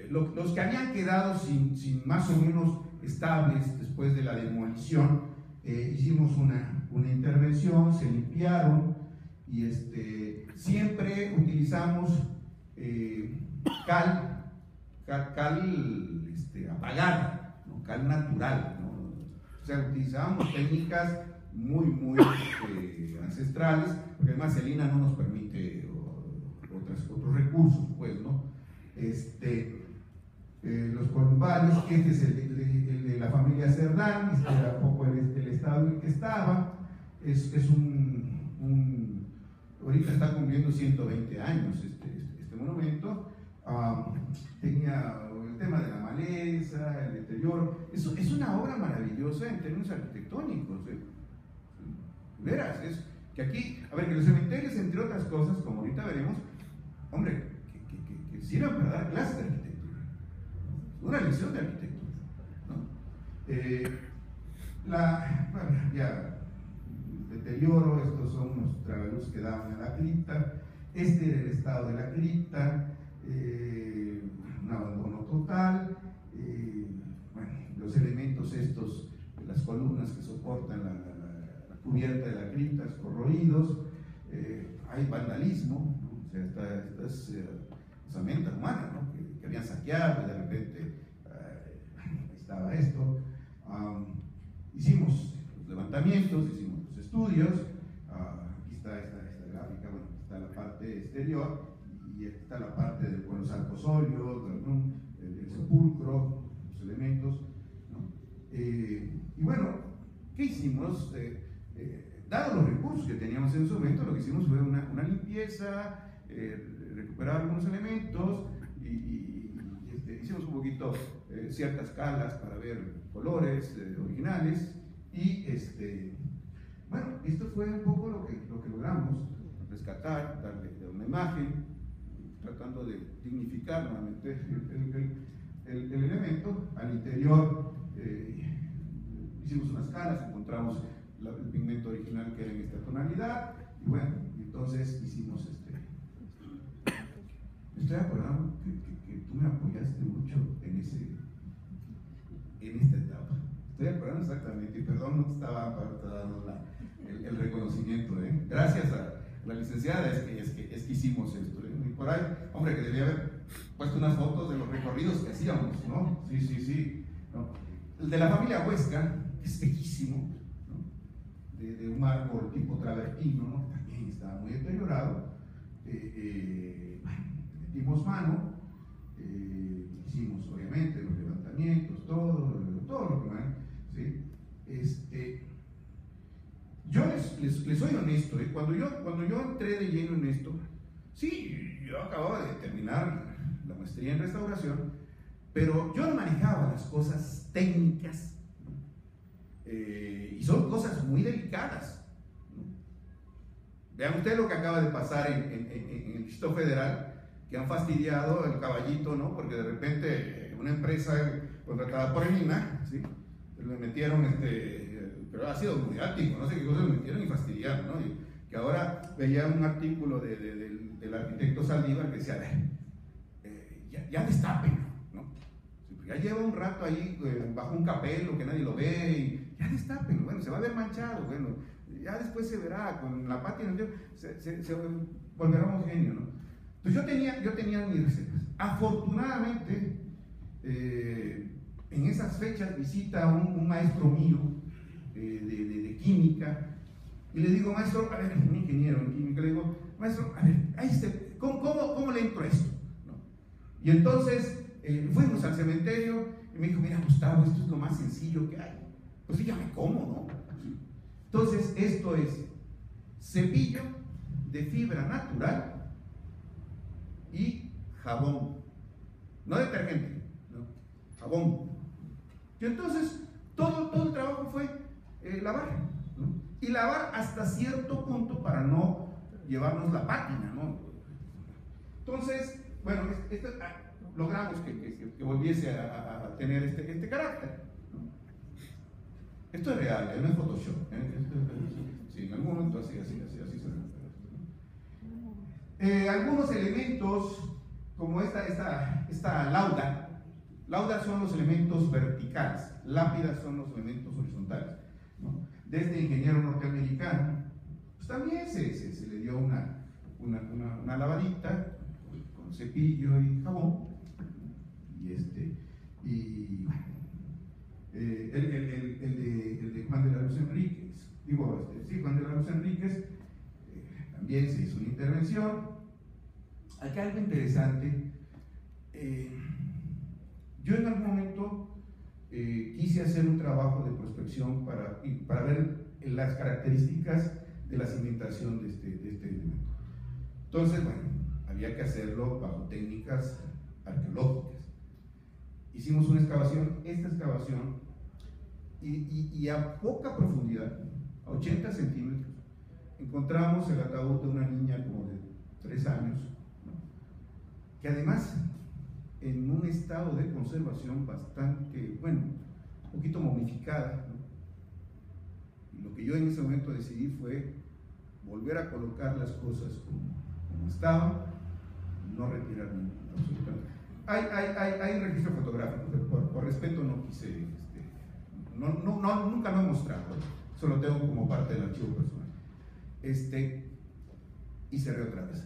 los que habían quedado sin más o menos estables después de la demolición, hicimos una intervención, se limpiaron y siempre utilizamos cal apagada, ¿no? Cal natural, ¿no? O sea, utilizábamos técnicas muy ancestrales, porque además el INA no nos permite otros recursos, pues, ¿no? Los columbarios, que este es el de la familia Cerdán, era un poco el estado en el que estaba, ahorita está cumpliendo 120 años este monumento. Tenía el tema de la maleza, el deterioro. Es una obra maravillosa en términos arquitectónicos. Verás, es que aquí, a ver, que los cementerios, entre otras cosas, como ahorita veremos, hombre, que sirvan para dar clases de arquitectura, una lección de arquitectura, ¿no? Bueno, ya, deterioro, estos son unos tragaluz que daban a la cripta, este era el estado de la cripta, un abandono total, bueno, los elementos estos, las columnas que soportan la cubierta de la cripta, corroídos, hay vandalismo, ¿no? O sea, estas osamentas humanas, ¿no? que habían saqueado y de repente ahí estaba esto. Hicimos los levantamientos, hicimos los estudios, aquí está esta gráfica, bueno, está la parte exterior y está la parte con los arcosolios, el sepulcro, los elementos, ¿no? Y bueno, ¿qué hicimos? Dado los recursos que teníamos en su momento, lo que hicimos fue una limpieza, recuperar algunos elementos y hicimos un poquito ciertas calas para ver colores originales y bueno, esto fue un poco lo que logramos rescatar, darle una imagen, tratando de dignificar nuevamente el elemento. Al interior hicimos unas calas, encontramos el pigmento original que era en esta tonalidad y bueno, entonces hicimos me estoy acordando que tú me apoyaste mucho en esta etapa. Estoy acordando exactamente, y perdón, no te estaba dando el reconocimiento, ¿eh? Gracias a la licenciada es que hicimos esto, ¿eh? Y por ahí, hombre, que debía haber puesto unas fotos de los recorridos que hacíamos, ¿no? Sí, ¿no? El de la familia Huesca es bellísimo, ¿no? de un árbol tipo travertino, ¿no? También estaba muy deteriorado. Metimos mano, hicimos obviamente los levantamientos, todo lo que van, ¿sí? Yo les soy honesto, cuando yo entré de lleno en esto, sí, yo acababa de terminar la maestría en restauración, pero yo no manejaba las cosas técnicas, ¿no? Y son cosas muy delicadas, ¿no? Vean ustedes lo que acaba de pasar en el Distrito Federal, que han fastidiado el caballito, ¿no? Porque de repente una empresa contratada por el INAH, ¿sí? Le metieron, pero ha sido mediático, no sé qué cosas le metieron y fastidiaron, ¿no? Y que ahora veía un artículo del arquitecto Saldívar que decía, ya destapen, ¿no? Ya lleva un rato ahí bajo un capelo que nadie lo ve, y ya destapen, bueno, se va a ver manchado, bueno, ya después se verá, con la pátina se volverá homogéneo, ¿no? Entonces yo tenía mis reservas. Afortunadamente, en esas fechas visita un maestro mío de química, y le digo, maestro, a ver, un ingeniero en química, le digo, maestro, a ver, ¿cómo le entro a esto? ¿No? Y entonces fuimos al cementerio y me dijo, mira, Gustavo, esto es lo más sencillo que hay. Pues dígame cómo, ¿no? Entonces, esto es cepillo de fibra natural y jabón, no detergente, ¿no? Jabón. Y entonces todo el trabajo fue lavar, ¿no? Y lavar hasta cierto punto para no llevarnos la pátina, ¿no? Entonces, bueno, logramos que volviese a tener este carácter, ¿no? Esto es real, no es Photoshop, sí, en algún momento así se ve. Algunos elementos como esta lauda son los elementos verticales, lápidas son los elementos horizontales, ¿no? De este ingeniero norteamericano, pues también se le dio una lavadita con cepillo y jabón, y bueno, el de Juan de la Luz Enríquez, Juan de la Luz Enríquez, también se hizo una intervención. Acá algo interesante, yo en algún momento quise hacer un trabajo de prospección para ver las características de la cimentación de este elemento. Entonces, bueno, había que hacerlo bajo técnicas arqueológicas. Hicimos una excavación, y a poca profundidad, a 80 centímetros, encontramos el ataúd de una niña como de 3 años, ¿no? Que además en un estado de conservación bastante, bueno, un poquito momificada, ¿no? Y lo que yo en ese momento decidí fue volver a colocar las cosas como estaban, no retirar absolutamente. Hay registro fotográfico, pero por respeto no quise, nunca lo he mostrado, eso lo tengo como parte del archivo personal. Y cerré otra vez.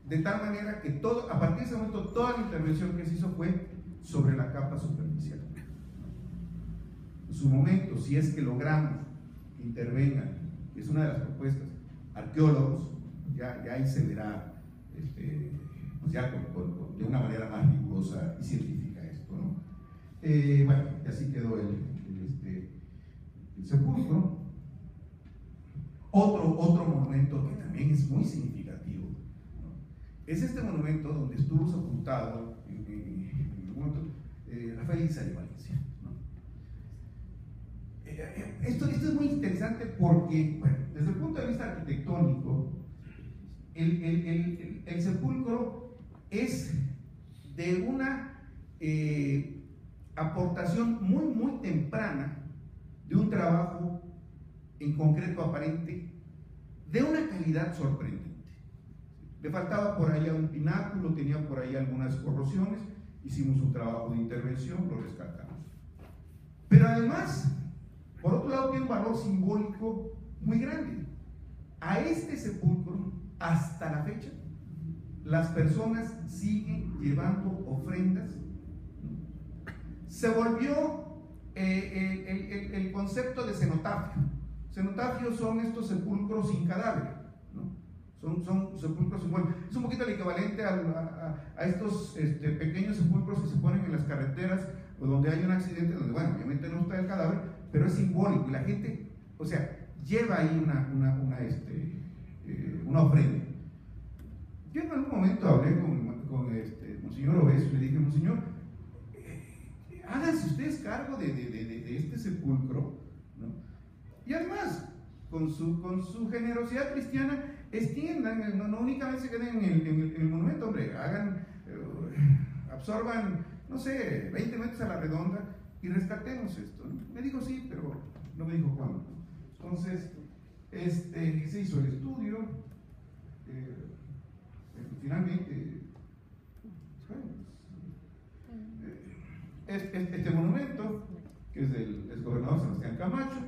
De tal manera que a partir de ese momento, toda la intervención que se hizo fue sobre la capa superficial. En su momento, si es que logramos que intervengan, que es una de las propuestas, arqueólogos, ya ahí se verá, pues ya de una manera más rigurosa y científica esto, ¿no? Bueno, y así quedó el sepulcro. Otro monumento que también es muy significativo, ¿no? Es este monumento donde estuvo sepultado en algún momento Rafael Izal de Valencia, ¿no? Esto es muy interesante porque, bueno, desde el punto de vista arquitectónico, el sepulcro es de una aportación muy temprana de un trabajo en concreto aparente de una calidad sorprendente. Le faltaba por allá un pináculo, tenía por ahí algunas corrosiones, hicimos un trabajo de intervención, lo rescatamos. Pero además, por otro lado, tiene un valor simbólico muy grande. A este sepulcro, hasta la fecha, las personas siguen llevando ofrendas. Se volvió el concepto de cenotafio. Cenotafios son estos sepulcros sin cadáver, ¿no? Son sepulcros sin muerte. Es un poquito el equivalente a estos pequeños sepulcros que se ponen en las carreteras o donde hay un accidente, donde, bueno, obviamente no está el cadáver, pero es simbólico y la gente, o sea, lleva ahí una ofrenda. Yo en algún momento hablé con Monseñor Obeso y le dije: Monseñor, háganse ustedes cargo de este sepulcro, ¿no? Y además, con su generosidad cristiana, extiendan, no únicamente se queden en el monumento, hombre, absorban, no sé, 20 metros a la redonda y rescatemos esto, ¿no? Me dijo sí, pero no me dijo cuándo. Entonces, se hizo el estudio, finalmente, este monumento, que es del exgobernador Sebastián Camacho,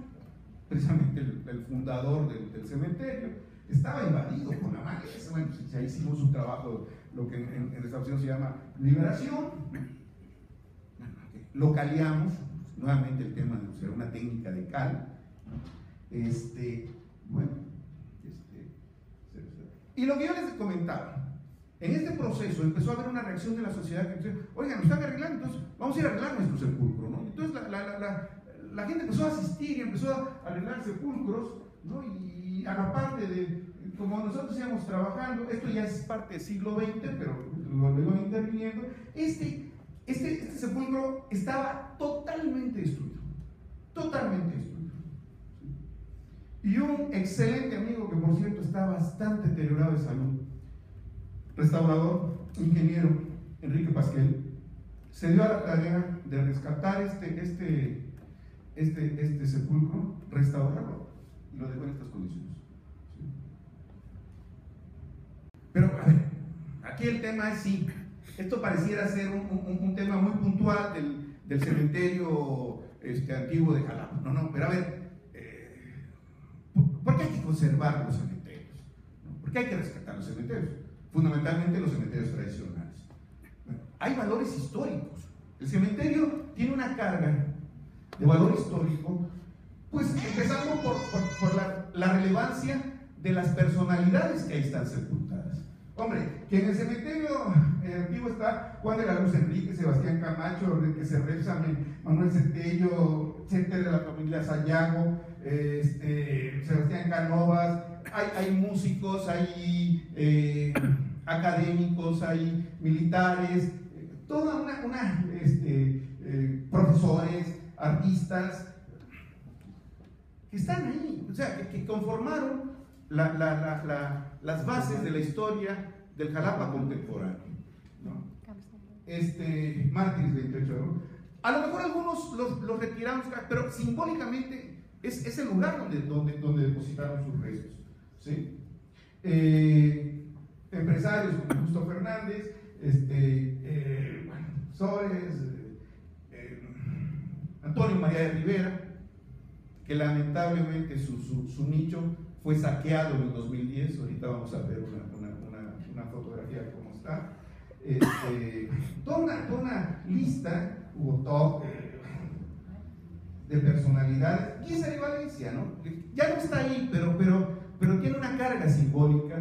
precisamente el fundador del cementerio, estaba invadido por la maleza. Bueno, pues ahí hicimos un trabajo, lo que en restauración se llama liberación. Localeamos nuevamente el tema de usar una técnica de cal. Y lo que yo les comentaba, en este proceso empezó a haber una reacción de la sociedad que dice: oigan, nos están arreglando, entonces vamos a ir a arreglar nuestro sepulcro, ¿no? Entonces la gente empezó a asistir y empezó a arreglar sepulcros, ¿no? Y a la parte de, como nosotros íbamos trabajando, esto ya es parte del siglo XX, pero lo iban interviniendo, este sepulcro estaba totalmente destruido, totalmente destruido. Y un excelente amigo, que por cierto está bastante deteriorado de salud, restaurador, ingeniero, Enrique Pasquel, se dio a la tarea de rescatar este sepulcro, restaurarlo, y lo dejó en estas condiciones. ¿Sí? Pero, a ver, aquí el tema es sí, esto pareciera ser un tema muy puntual del cementerio antiguo de Jalapa. No, pero a ver, ¿por qué hay que conservar los cementerios? ¿No? ¿Por qué hay que rescatar los cementerios? Fundamentalmente los cementerios tradicionales. Bueno, hay valores históricos. El cementerio tiene una carga de valor histórico, pues empezando por la relevancia de las personalidades que ahí están sepultadas. Hombre, que en el cementerio antiguo está Juan de la Luz Enrique, Sebastián Camacho, Enrique Cerrexame, Manuel Centello, etcétera, de la familia Sayago, Sebastián Canovas. Hay músicos, hay académicos, hay militares, toda una profesores, artistas que están ahí, o sea, que conformaron las bases de la historia del Jalapa contemporáneo, ¿no? Mártires 28, ¿no? A lo mejor algunos los retiramos, pero simbólicamente es el lugar donde depositaron sus restos, ¿sí? Empresarios como Justo Fernández, Sores, Antonio María de Rivera, que lamentablemente su nicho fue saqueado en el 2010. Ahorita vamos a ver una fotografía de cómo está. Toda una lista, hubo top de personalidades. Y esa de Valencia, ¿no? Ya no está ahí, pero tiene una carga simbólica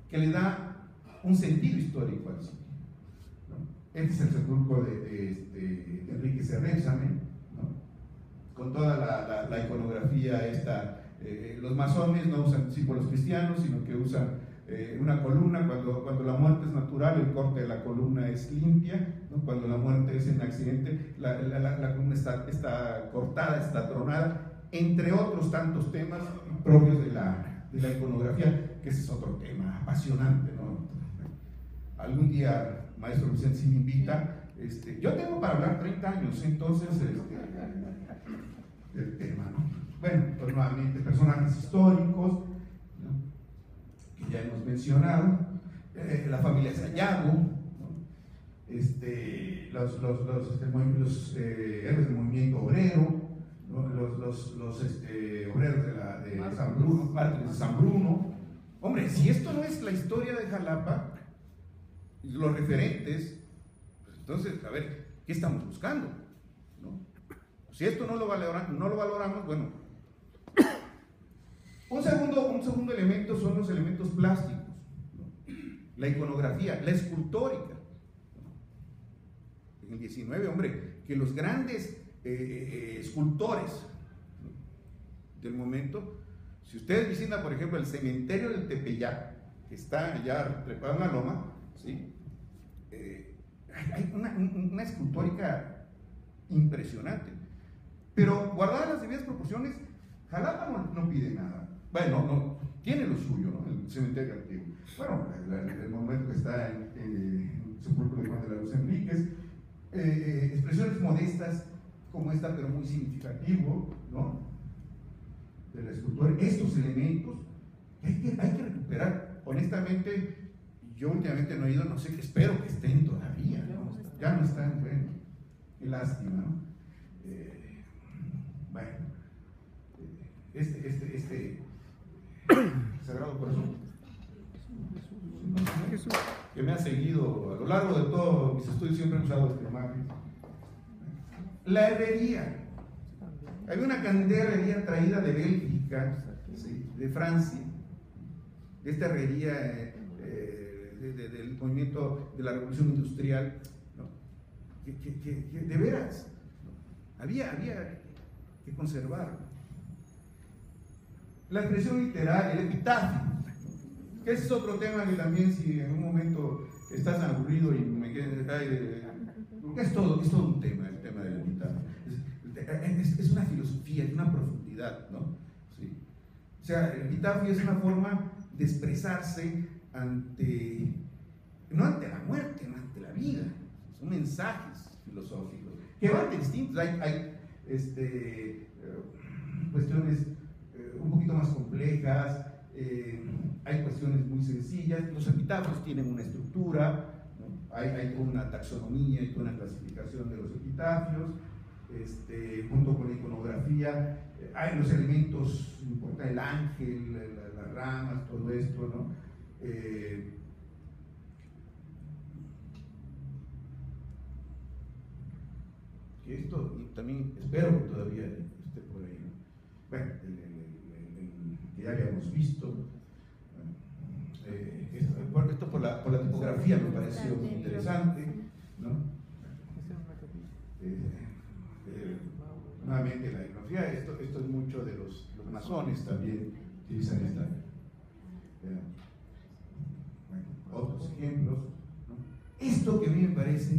que le da un sentido histórico al sitio, ¿no? Este es el sepulcro de Enrique Cerrexame, ¿no? Con toda la iconografía esta. Los masones no usan símbolos cristianos, sino que usan una columna. Cuando la muerte es natural, el corte de la columna es limpia, ¿no? Cuando la muerte es en accidente, la columna está cortada, está tronada, entre otros tantos temas propios de la iconografía, que ese es otro tema apasionante, ¿no? Algún día, maestro Vicente, si me invita, yo tengo para hablar 30 años, entonces, del tema, ¿no? Bueno, pues nuevamente, personajes históricos, ¿no? Que ya hemos mencionado, la familia Sayago, ¿no? Los héroes del movimiento obrero, ¿no? Los obreros de San Bruno, mártires de San Bruno. Hombre, si esto no es la historia de Jalapa, los referentes, pues entonces, a ver, ¿qué estamos buscando? ¿No? Si esto no lo valoramos, bueno, Un segundo elemento son los elementos plásticos, ¿no? La iconografía, la escultórica. En el 19, hombre, que los grandes escultores, ¿no?, del momento, si ustedes visitan, por ejemplo, el cementerio del Tepeyac, que está allá trepado en la loma, ¿sí?, hay una escultórica impresionante, pero guardadas las debidas proporciones. Jalapa no pide nada. Bueno, no, tiene lo suyo, ¿no? El cementerio antiguo. Bueno, el monumento que está en el sepulcro de Juan de la Luz Enríquez, expresiones modestas como esta, pero muy significativo, ¿no?, de la escultura. Estos elementos hay que recuperar. Honestamente, yo últimamente no he ido, no sé, espero que estén todavía, ¿no? Ya no están, bueno, qué lástima, ¿no? Bueno, este Sagrado Corazón, que me ha seguido a lo largo de todos mis estudios, siempre he usado esta imagen. La herrería. Había una cantidad de herrería traída de Bélgica, ¿sí?, de Francia, de esta herrería del movimiento de la Revolución Industrial, ¿no?, que de veras, ¿no?, había que conservar. La expresión literaria, el epitafio, que ese es otro tema que también, si en un momento estás aburrido y me quedas, porque es todo un tema, el tema del epitafio. Es una filosofía, es una profundidad, ¿no? ¿Sí? O sea, el epitafio es una forma de expresarse no ante la muerte, no ante la vida. Son mensajes filosóficos que van de distintos. Hay cuestiones un poquito más complejas, hay cuestiones muy sencillas. Los epitafios tienen una estructura, ¿no? Hay una taxonomía y toda una clasificación de los epitafios, junto con la iconografía. Hay los elementos, importa el ángel, las ramas, todo esto, ¿no? Que esto, y también espero que todavía esté por ahí, ¿no? Bueno, que ya habíamos visto. Esto por la tipografía me pareció muy interesante, ¿no? Nuevamente la tipografía, esto es mucho de los masones también utilizan esta. Bueno, otros ejemplos, ¿no? Esto que a mí me parece,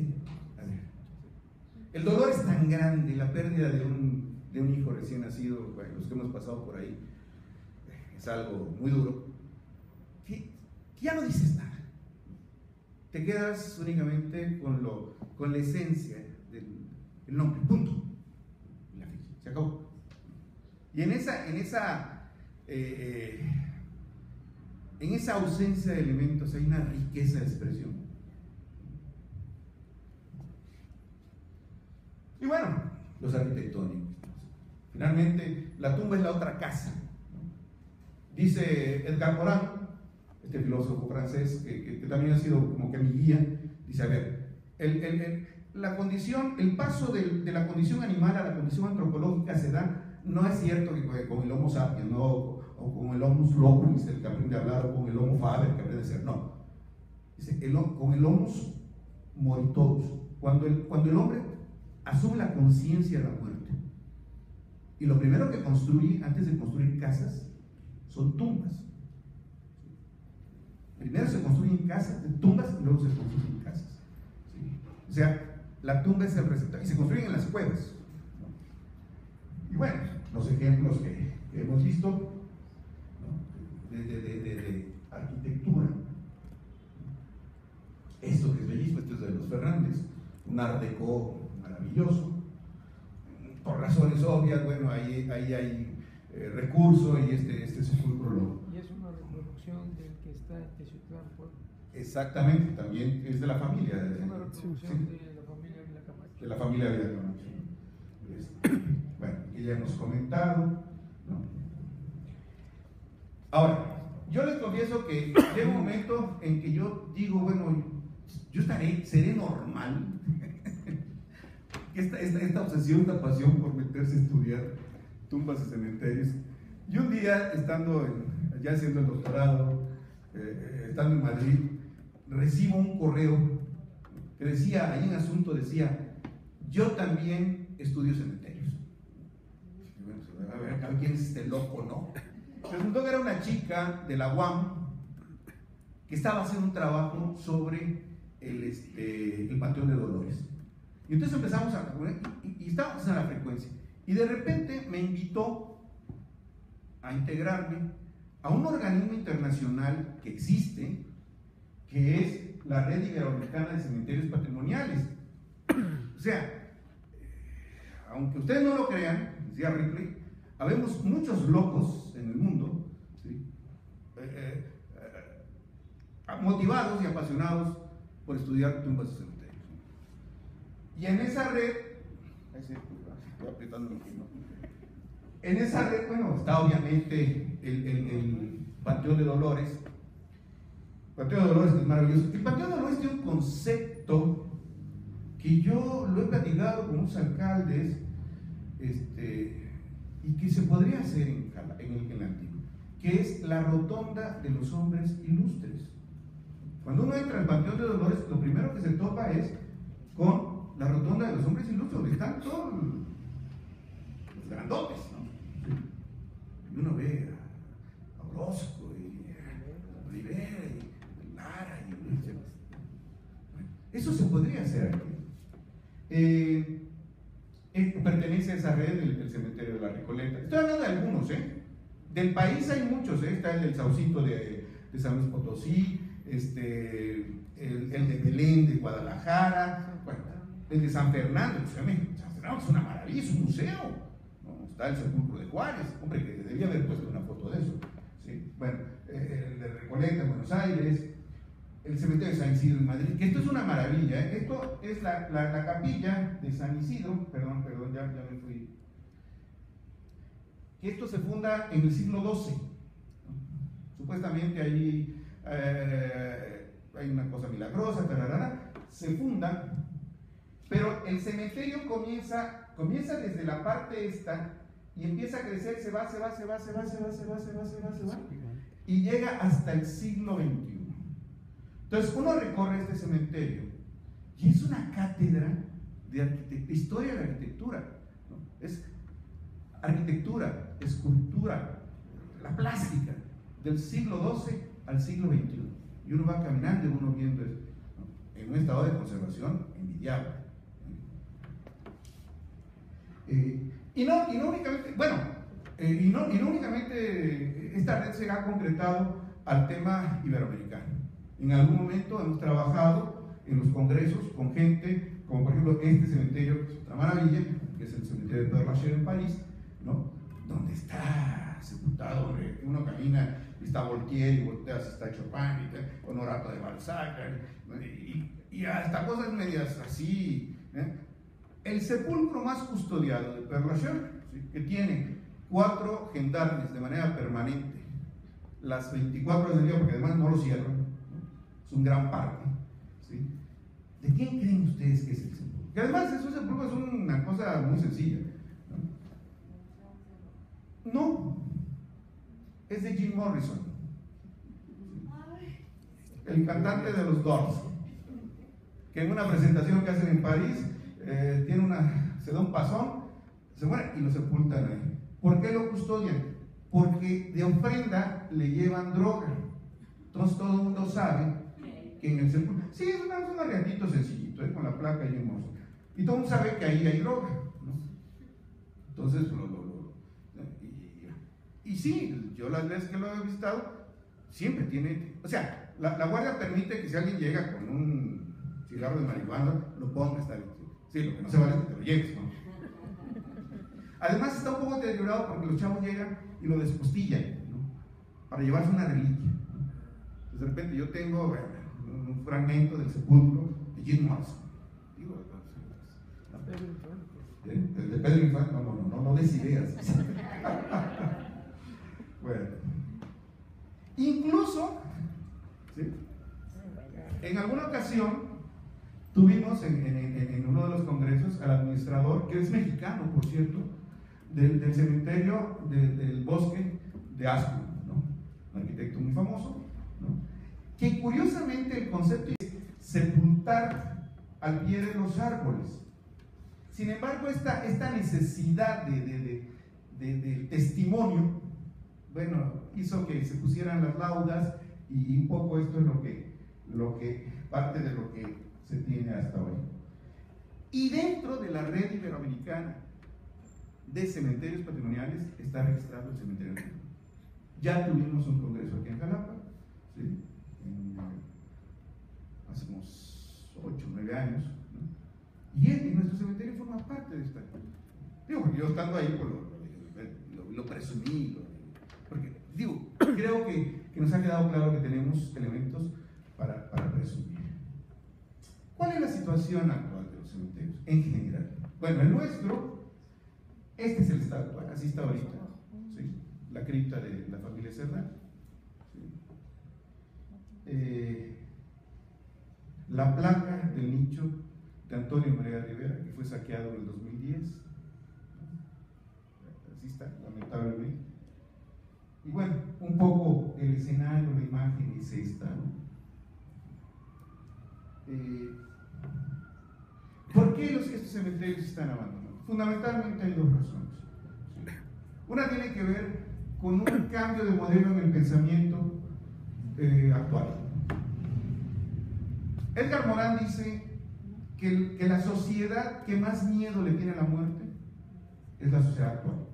a ver, el dolor es tan grande, la pérdida de un hijo recién nacido, bueno, los que hemos pasado por ahí, es algo muy duro, que ya no dices nada, te quedas únicamente con la esencia del nombre, punto, se acabó. Y en esa ausencia de elementos hay una riqueza de expresión. Y bueno, los arquitectónicos. Finalmente, la tumba es la otra casa, ¿no? Dice Edgar Morin, este filósofo francés que también ha sido como que mi guía, dice, a ver, el paso de la condición animal a la condición antropológica se da, no es cierto que con el Homo sapiens, ¿no?, o con el Homus locus, el que aprende a hablar, o con el Homo faber, que aprende a ser, no. Dice, con el Homus moritorum, cuando el hombre asume la conciencia de la muerte. Y lo primero que construye, antes de construir casas, son tumbas. Primero se construyen casas, tumbas, y luego se construyen casas. ¿Sí? O sea, la tumba es el receptáculo, y se construyen en las cuevas, ¿no? Y bueno, los ejemplos que hemos visto, ¿no?, de arquitectura. Esto que es bellísimo, esto es de los Fernández, un art déco maravilloso. Por razones obvias, bueno, ahí hay recurso, y este sepulcro y es una reproducción del que está en Teciutlán, Puebla. Exactamente, también es de la familia. Es una reproducción de la familia Vila Camacho. De la familia Vila Camacho. Bueno, que ya hemos comentado, ¿no? Ahora, yo les confieso que llega un momento en que yo digo, bueno, yo seré normal. Esta obsesión, esta pasión por meterse a estudiar tumbas y cementerios, Y un día, ya haciendo el doctorado, estando en Madrid, recibo un correo que decía, ahí en asunto decía, yo también estudio cementerios. Y bueno, a ver, ¿quién es este loco, no? Resultó que era una chica de la UAM que estaba haciendo un trabajo sobre el Panteón de Dolores. Y entonces empezamos y estábamos en la frecuencia. Y de repente me invitó a integrarme a un organismo internacional que existe, que es la Red Iberoamericana de Cementerios Patrimoniales. O sea, aunque ustedes no lo crean, decía Ripley, habemos muchos locos en el mundo, ¿sí? Motivados y apasionados por estudiar tumbas y cementerios. Y en esa red, estoy apretando el pino. En esa red, bueno, está obviamente el Panteón de Dolores. El Panteón de Dolores es maravilloso. El Panteón de Dolores tiene un concepto que yo lo he platicado con unos alcaldes, y que se podría hacer en el antiguo, que es la rotonda de los hombres ilustres. Cuando uno entra al Panteón de Dolores, lo primero que se topa es con la rotonda de los hombres ilustres, donde están todos los grandotes, ¿no? Y uno ve a Orozco y a Rivera y Lara y bueno, eso se podría hacer aquí. Pertenece a esa red del cementerio de la Recoleta. Estoy hablando de algunos, del país hay muchos, está el del Saucito de San Luis Potosí, el de Belén de Guadalajara, bueno, el de San Fernando, San Fernando es una maravilla, es un museo, ¿no? Está el sepulcro de Juárez, hombre, que debía haber puesto una foto de eso, ¿sí? Bueno, el de Recoleta en Buenos Aires, el cementerio de San Isidro en Madrid, que esto es una maravilla, esto es la capilla de San Isidro, perdón, ya me fui, que esto se funda en el siglo XII, ¿no? Supuestamente ahí hay una cosa milagrosa, se funda, pero el cementerio comienza desde la parte esta y empieza a crecer, se va, y llega hasta el siglo XXI. Entonces uno recorre este cementerio y es una cátedra de historia de la arquitectura, ¿no? Es arquitectura, escultura, la plástica del siglo XII al siglo XXI. Y uno va caminando y uno viendo eso, ¿no? En un estado de conservación envidiable. Y no únicamente esta red se ha concretado al tema iberoamericano. En algún momento hemos trabajado en los congresos con gente, como por ejemplo este cementerio, que es otra maravilla, que es el cementerio de Père Lachaise en París, ¿no? Donde está sepultado, donde uno camina y está Voltaire, y volteas está Chopin, y Honorato de Balzac, y hasta cosas medias así, ¿eh? El sepulcro más custodiado de Père Lachaise, ¿sí? Que tiene 4 gendarmes de manera permanente, las 24 horas del día, porque además no lo cierran, ¿no? Es un gran parque, ¿sí? ¿De quién creen ustedes que es el sepulcro? Que además ese sepulcro es una cosa muy sencilla, ¿no? No, es de Jim Morrison, el cantante de los Doors, que en una presentación que hacen en París se da un pasón, se muere y lo sepultan ahí. ¿Por qué lo custodian? Porque de ofrenda le llevan droga. Entonces todo el mundo sabe que en el sepulcro, sí, es un arreatito sencillito, con la placa y un mozo, y todo el mundo sabe que ahí hay droga, ¿no? Entonces y sí, yo las veces que lo he visitado siempre tiene, o sea, la guardia permite que si alguien llega con un cigarro de marihuana lo ponga, está bien. Sí, lo que no se vale es que te lo lleves, ¿no? Además está un poco deteriorado porque los chavos llegan y lo despostillan, ¿no? Para llevarse una reliquia, ¿no? De repente yo tengo un fragmento del sepulcro de Jim Morrison. Digo, el de Pedro Infante, no des ideas. Bueno, incluso, ¿sí? En alguna ocasión tuvimos en uno de los congresos al administrador, que es mexicano, por cierto, del cementerio del bosque de Aspen, ¿no? Un arquitecto muy famoso, ¿no? Que curiosamente el concepto es sepultar al pie de los árboles. Sin embargo, esta necesidad de testimonio, bueno, hizo que se pusieran las laudas, y un poco esto es lo que parte de lo que se tiene hasta hoy. Y dentro de la red iberoamericana de cementerios patrimoniales está registrado el cementerio de Jalapa. Ya tuvimos un congreso aquí en Jalapa, ¿sí? Hace unos 8 o 9 años, ¿no? Y nuestro cementerio forma parte de esta. Digo, porque yo estando ahí, pues lo presumí, porque digo, creo que nos ha quedado claro que tenemos elementos para presumir. ¿Cuál es la situación actual de los cementerios en general? Bueno, el nuestro, este es el estado actual, así está ahorita, ¿sí? La cripta de la familia Cerdán, ¿sí? La placa del nicho de Antonio María Rivera, que fue saqueado en el 2010, así está, lamentablemente. Y bueno, un poco el escenario, la imagen es esta, ¿no? ¿Por qué estos cementerios están abandonados? Fundamentalmente hay dos razones. Una tiene que ver con un cambio de modelo en el pensamiento actual. Edgar Morin dice que la sociedad que más miedo le tiene a la muerte es la sociedad actual.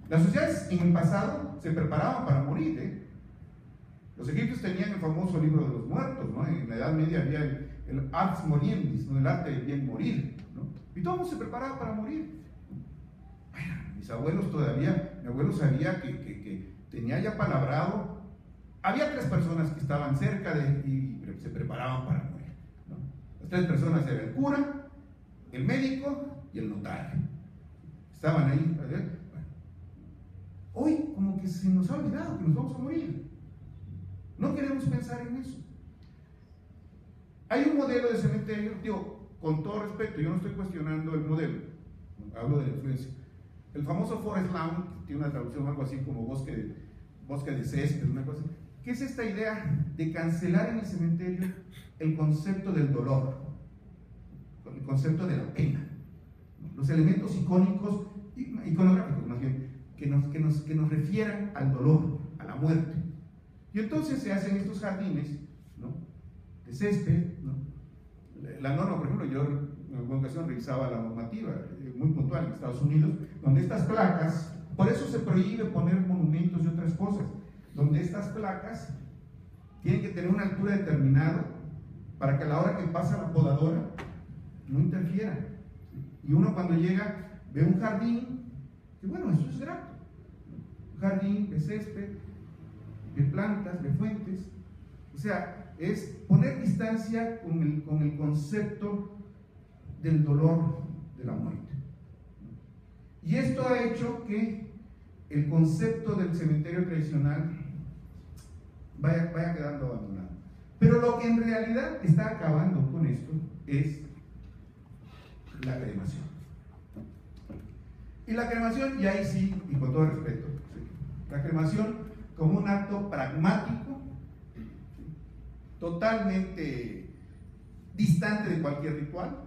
Las sociedades en el pasado se preparaban para morir, ¿eh? Los egipcios tenían el famoso libro de los muertos, ¿no? En la Edad Media había el ars moriendi, ¿no? El arte de bien morir, ¿no? Y todo el mundo se preparaba para morir. Bueno, mis abuelos todavía, mi abuelo sabía que tenía ya palabrado, había 3 personas que estaban cerca y se preparaban para morir, ¿no? Las 3 personas eran el cura, el médico y el notario. Estaban ahí, ¿verdad? Hoy como que se nos ha olvidado que nos vamos a morir. No queremos pensar en eso. Hay un modelo de cementerio, digo, con todo respeto, yo no estoy cuestionando el modelo, hablo de la influencia. El famoso Forest Lawn, que tiene una traducción algo así como bosque de césped, una cosa, que es esta idea de cancelar en el cementerio el concepto del dolor, el concepto de la pena, los elementos icónicos, iconográficos más bien, que nos refieran al dolor, a la muerte. Y entonces se hacen estos jardines, ¿no?, de césped, ¿no? La norma, por ejemplo, yo en alguna ocasión revisaba la normativa muy puntual en Estados Unidos, donde estas placas, por eso se prohíbe poner monumentos y otras cosas, donde estas placas tienen que tener una altura determinada para que a la hora que pasa la podadora no interfiera. Y uno cuando llega ve un jardín, que bueno, eso es grato, un jardín de césped, de plantas, de fuentes, o sea, es poner distancia con el concepto del dolor de la muerte. Y esto ha hecho que el concepto del cementerio tradicional vaya quedando abandonado. Pero lo que en realidad está acabando con esto es la cremación. Y la cremación, y ahí sí, y con todo respeto, sí, la cremación como un acto pragmático, totalmente distante de cualquier ritual,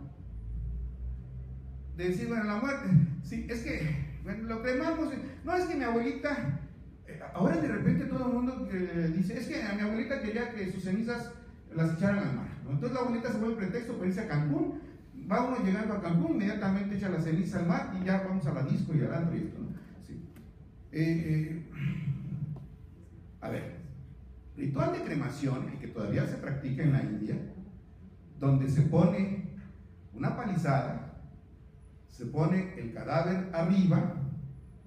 de decir, bueno, la muerte, sí, es que, bueno, lo cremamos, no, es que mi abuelita, ahora de repente todo el mundo dice, es que a mi abuelita quería que sus cenizas las echaran al mar, ¿no? Entonces la abuelita se vuelve pretexto para irse a Cancún, va uno llegando a Cancún, inmediatamente echa la ceniza al mar y ya vamos a la disco y al antro y esto, ¿no? Sí. A ver, ritual de cremación, que todavía se practica en la India, donde se pone una palizada, se pone el cadáver arriba,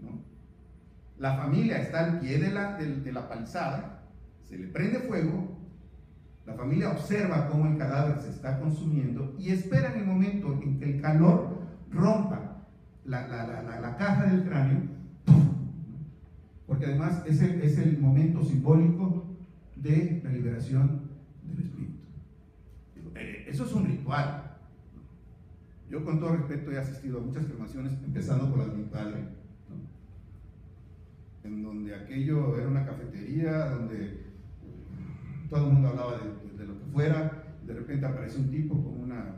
¿no? La familia está al pie de la palizada, se le prende fuego, la familia observa cómo el cadáver se está consumiendo y espera en el momento en que el calor rompa la caja del cráneo, porque además es el momento simbólico de la liberación del espíritu. Eso es un ritual. Yo con todo respeto he asistido a muchas cremaciones, empezando por la de mi padre, ¿no? En donde aquello era una cafetería, donde todo el mundo hablaba de lo que fuera, de repente aparece un tipo con una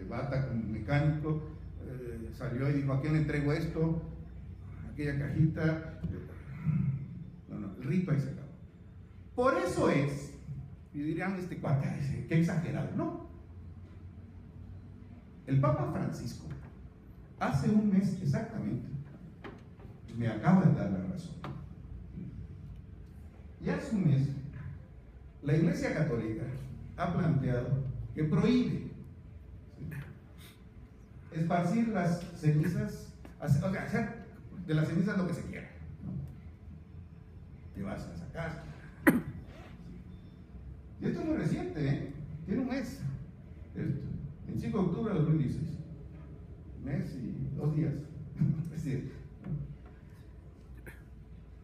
bata como mecánico, salió y dijo: ¿a quién le entrego esto? Aquella cajita. No, el rito ahí se acabó. Por eso es, y dirán, este cuate, qué exagerado, ¿no? El Papa Francisco, hace un mes exactamente, me acaba de dar la razón. Y hace un mes, la Iglesia Católica ha planteado que prohíbe esparcir las cenizas, o sea, hacer de las cenizas lo que se quiera, ¿no? Llevárselas a casa. Y esto es muy reciente, ¿eh? Tiene un mes. El 5 de octubre de 2016. Mes y 2 días. Es decir,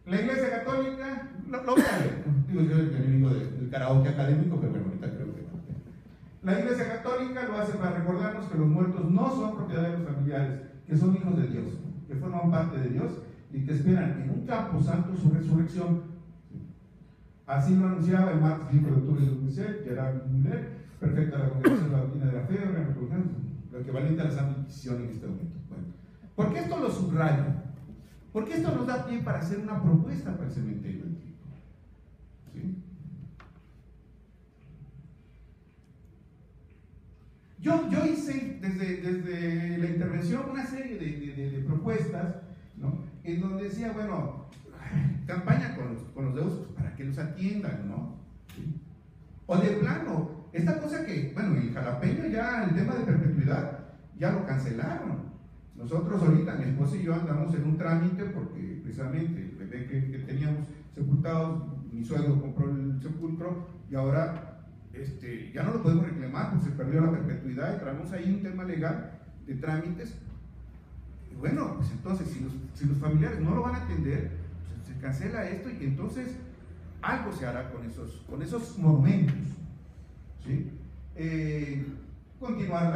la Iglesia Católica, lo voy a leer. Digo, yo soy el enemigo del karaoke académico, pero bueno, ahorita creo que no. La Iglesia Católica lo hace para recordarnos que los muertos no son propiedad de los familiares, que son hijos de Dios, que forman parte de Dios y que esperan en un campo santo su resurrección. Así lo anunciaba el martes 5 de octubre de 2006, Gerard Muller, prefecto de la Congregación de la Doctrina de la Fe, lo equivalente a la Santa Inquisición en este momento. Bueno, ¿por qué esto lo subrayo? Porque esto nos da pie para hacer una propuesta para el cementerio antiguo. ¿Sí? Yo hice desde la intervención una serie de propuestas, ¿no? En donde decía, bueno, campaña con los deudos para que los atiendan, ¿no? ¿Sí? O de plano, esta cosa que, bueno, el jalapeño ya, el tema de perpetuidad, ya lo cancelaron. Nosotros ahorita, mi esposa y yo andamos en un trámite porque precisamente el bebé que teníamos sepultado, mi suegro compró el sepulcro y ahora ya no lo podemos reclamar porque se perdió la perpetuidad y traemos ahí un tema legal de trámites. Y bueno, pues entonces si los familiares no lo van a atender, pues se cancela esto y entonces algo se hará con esos monumentos, ¿sí? Continuar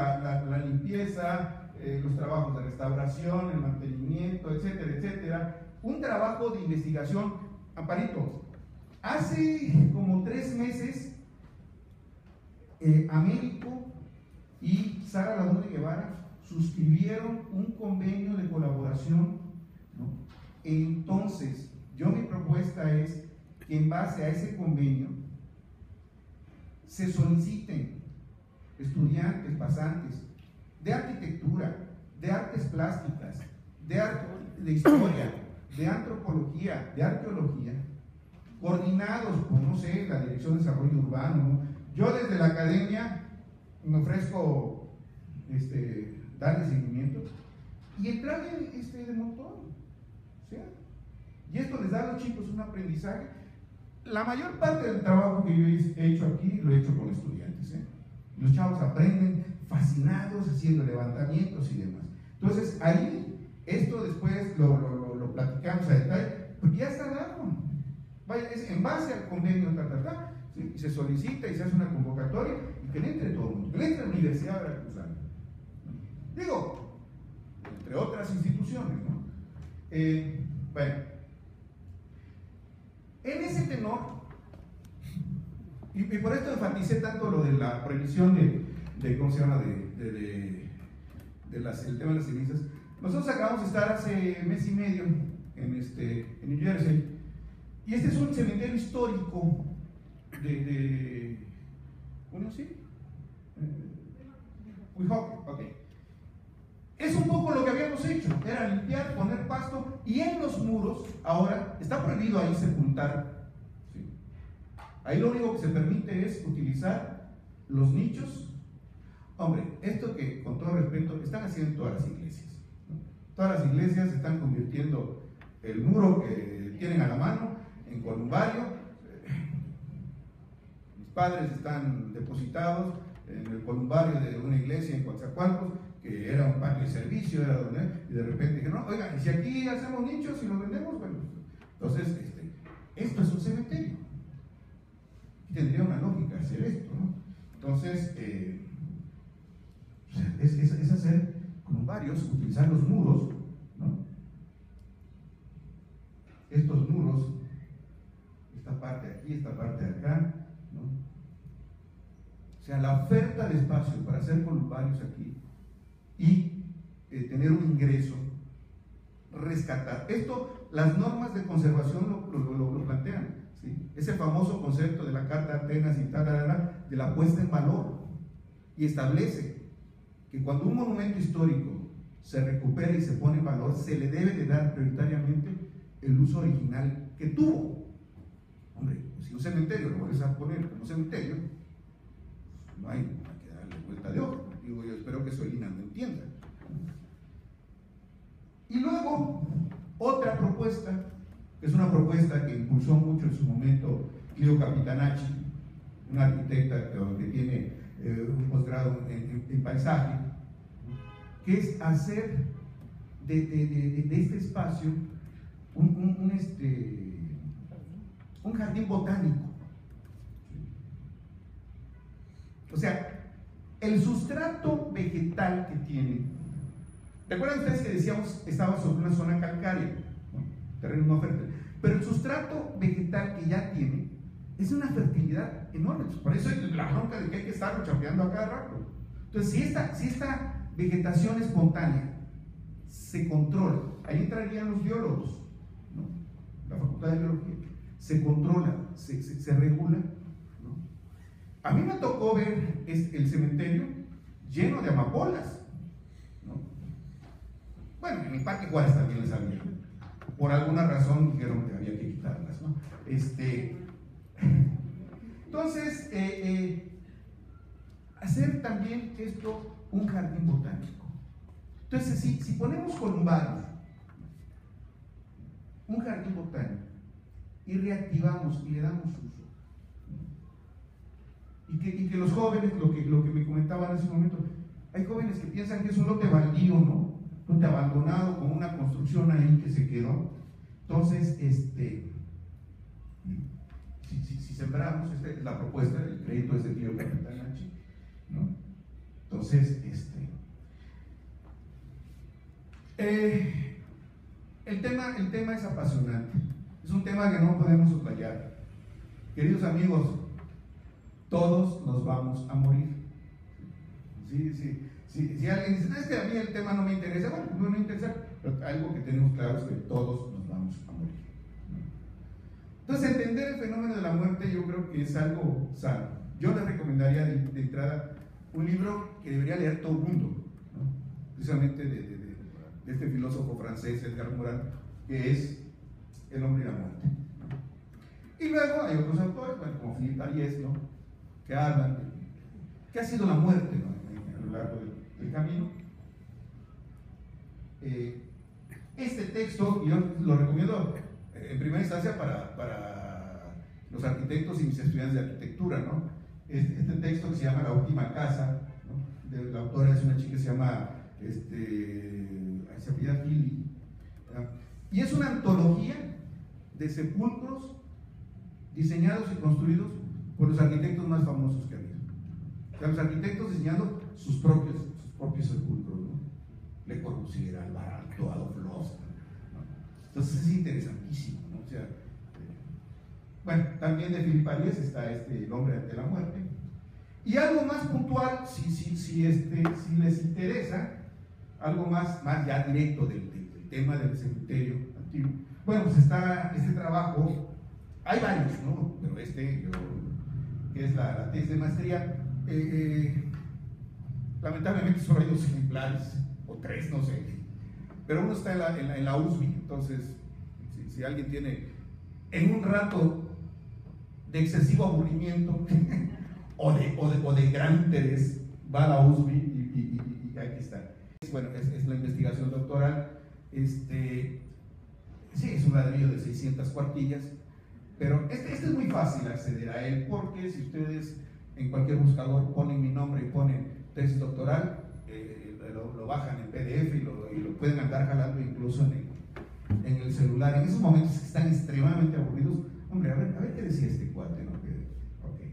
la limpieza, los trabajos de restauración, el mantenimiento, etcétera, etcétera. Un trabajo de investigación. Amparito, hace como 3 meses Américo y Sara Laguna Guevara suscribieron un convenio de colaboración, ¿no? Entonces, mi propuesta es que en base a ese convenio se soliciten estudiantes, pasantes de arquitectura, de artes plásticas, de historia, de antropología, de arqueología, coordinados por, no sé, la Dirección de Desarrollo Urbano, ¿no? Yo desde la academia me ofrezco darle seguimiento y entrarle de montón, ¿sí? Y esto les da a los chicos un aprendizaje. La mayor parte del trabajo que yo he hecho aquí lo he hecho con estudiantes, ¿eh? Los chavos aprenden fascinados haciendo levantamientos y demás. Entonces ahí, esto después lo platicamos a detalle, porque ya está dado. Vaya, es en base al convenio, ¿sí? Y se solicita y se hace una convocatoria y que le entre todo el mundo, que le entre la Universidad Veracruzana. Digo, entre otras instituciones, ¿no? Bueno, en ese tenor, y por esto enfaticé tanto lo de la prohibición de ¿cómo se llama? El tema de las cenizas. Nosotros acabamos de estar hace mes y medio en New Jersey, y este es un cementerio histórico ¿cómo sí? Weehawken, ok. Es un poco lo que habíamos hecho, era limpiar, poner pasto, y en los muros, ahora, está prohibido ahí sepultar, ¿sí? Ahí lo único que se permite es utilizar los nichos. Hombre, esto que, con todo respeto, están haciendo todas las iglesias, ¿no? Todas las iglesias están convirtiendo el muro que tienen a la mano en columbario. Mis padres están depositados en el columbario de una iglesia en Coatzacoalcos, que era un patio de servicio, y de repente dije, no, oiga, ¿y si aquí hacemos nichos y los vendemos? Bueno, entonces, esto es un cementerio. Y tendría una lógica hacer esto, ¿no? Entonces, es hacer columbarios, utilizar los muros, ¿no? estos muros, esta parte aquí, esta parte de acá, ¿no? O sea, la oferta de espacio para hacer columbarios aquí y tener un ingreso, rescatar. Esto, las normas de conservación lo plantean, ¿sí? Ese famoso concepto de la Carta de Atenas y de la puesta en valor, y establece que cuando un monumento histórico se recupera y se pone en valor, se le debe de dar prioritariamente el uso original que tuvo. Hombre, si un cementerio lo vuelves a poner como cementerio, pues no hay que darle vuelta de ojo. Digo, yo espero que Solina lo entienda. Y luego, otra propuesta, que es una propuesta que impulsó mucho en su momento Clio Capitanacci, una arquitecta que tiene un posgrado en paisaje, que es hacer de este espacio un jardín botánico. O sea, el sustrato vegetal que tiene, ¿recuerdan ustedes que decíamos estaba sobre una zona calcárea, ¿no? Terreno no fértil? Pero el sustrato vegetal que ya tiene es una fertilidad enorme. Por eso es la bronca de que hay que estarlo chapeando a cada rato. Entonces, si esta vegetación espontánea se controla, ahí entrarían los biólogos, ¿no? La facultad de biología, se controla, se regula, ¿no? A mí me tocó ver el cementerio lleno de amapolas, ¿no? Bueno, en el Parque Juárez también les había. Por alguna razón dijeron que había que quitarlas, ¿no? Entonces, hacer también esto un jardín botánico. Entonces, si ponemos columbarios, un jardín botánico, y reactivamos y le damos uso, y que los jóvenes, lo que me comentaban en ese momento, hay jóvenes que piensan que es un lote baldío, ¿no? Lote abandonado con una construcción ahí que se quedó. Entonces, si sembramos, esta es la propuesta, el crédito es de Clio Capitanacci, ¿no? Entonces, el tema es apasionante, es un tema que no podemos soslayar. Queridos amigos, todos nos vamos a morir. Si alguien dice, no, es que a mí el tema no me interesa, bueno, no me interesa, pero algo que tenemos claro es que todos nos vamos a morir, ¿no? Entonces, entender el fenómeno de la muerte yo creo que es algo sano. Yo les recomendaría de entrada un libro que debería leer todo el mundo, ¿no? Precisamente de este filósofo francés, Edgar Morin, que es El hombre y la muerte, ¿no? Y luego hay otros autores, bueno, como Philippe Ariès, ¿no? Que hablan de qué ha sido la muerte, ¿no? A lo largo del camino. Este texto yo lo recomiendo en primera instancia para los arquitectos y mis estudiantes de arquitectura, ¿no? Este texto que se llama La última casa, ¿no? La autora es una chica que se llama se apellida Philly, ¿no? Y es una antología de sepulcros diseñados y construidos por los arquitectos más famosos que ha habido. O sea, los arquitectos diseñando sus propios sepulcros, ¿no? Le Corbusier, Alvarado, Adolf Loos, ¿no? Entonces es interesantísimo, ¿no? O sea, bueno, también de Philippe Ariès está El hombre ante la muerte. Y algo más puntual, si les interesa, algo más ya directo del tema del cementerio antiguo. Bueno, pues está este trabajo, hay varios, ¿no? Pero que es la tesis de maestría, lamentablemente solo hay 2 ejemplares, o 3, no sé, pero uno está en la USB. Entonces, si alguien tiene en un rato de excesivo aburrimiento o de gran interés, va a la USB y aquí está. Bueno, es la investigación doctoral. Sí, es un ladrillo de 600 cuartillas, pero este es muy fácil acceder a él, porque si ustedes en cualquier buscador ponen mi nombre y ponen tesis doctoral, lo bajan en PDF y lo pueden andar jalando incluso en el celular. En esos momentos que están extremadamente aburridos, hombre, a ver qué decía este cuate, ¿no? Okay.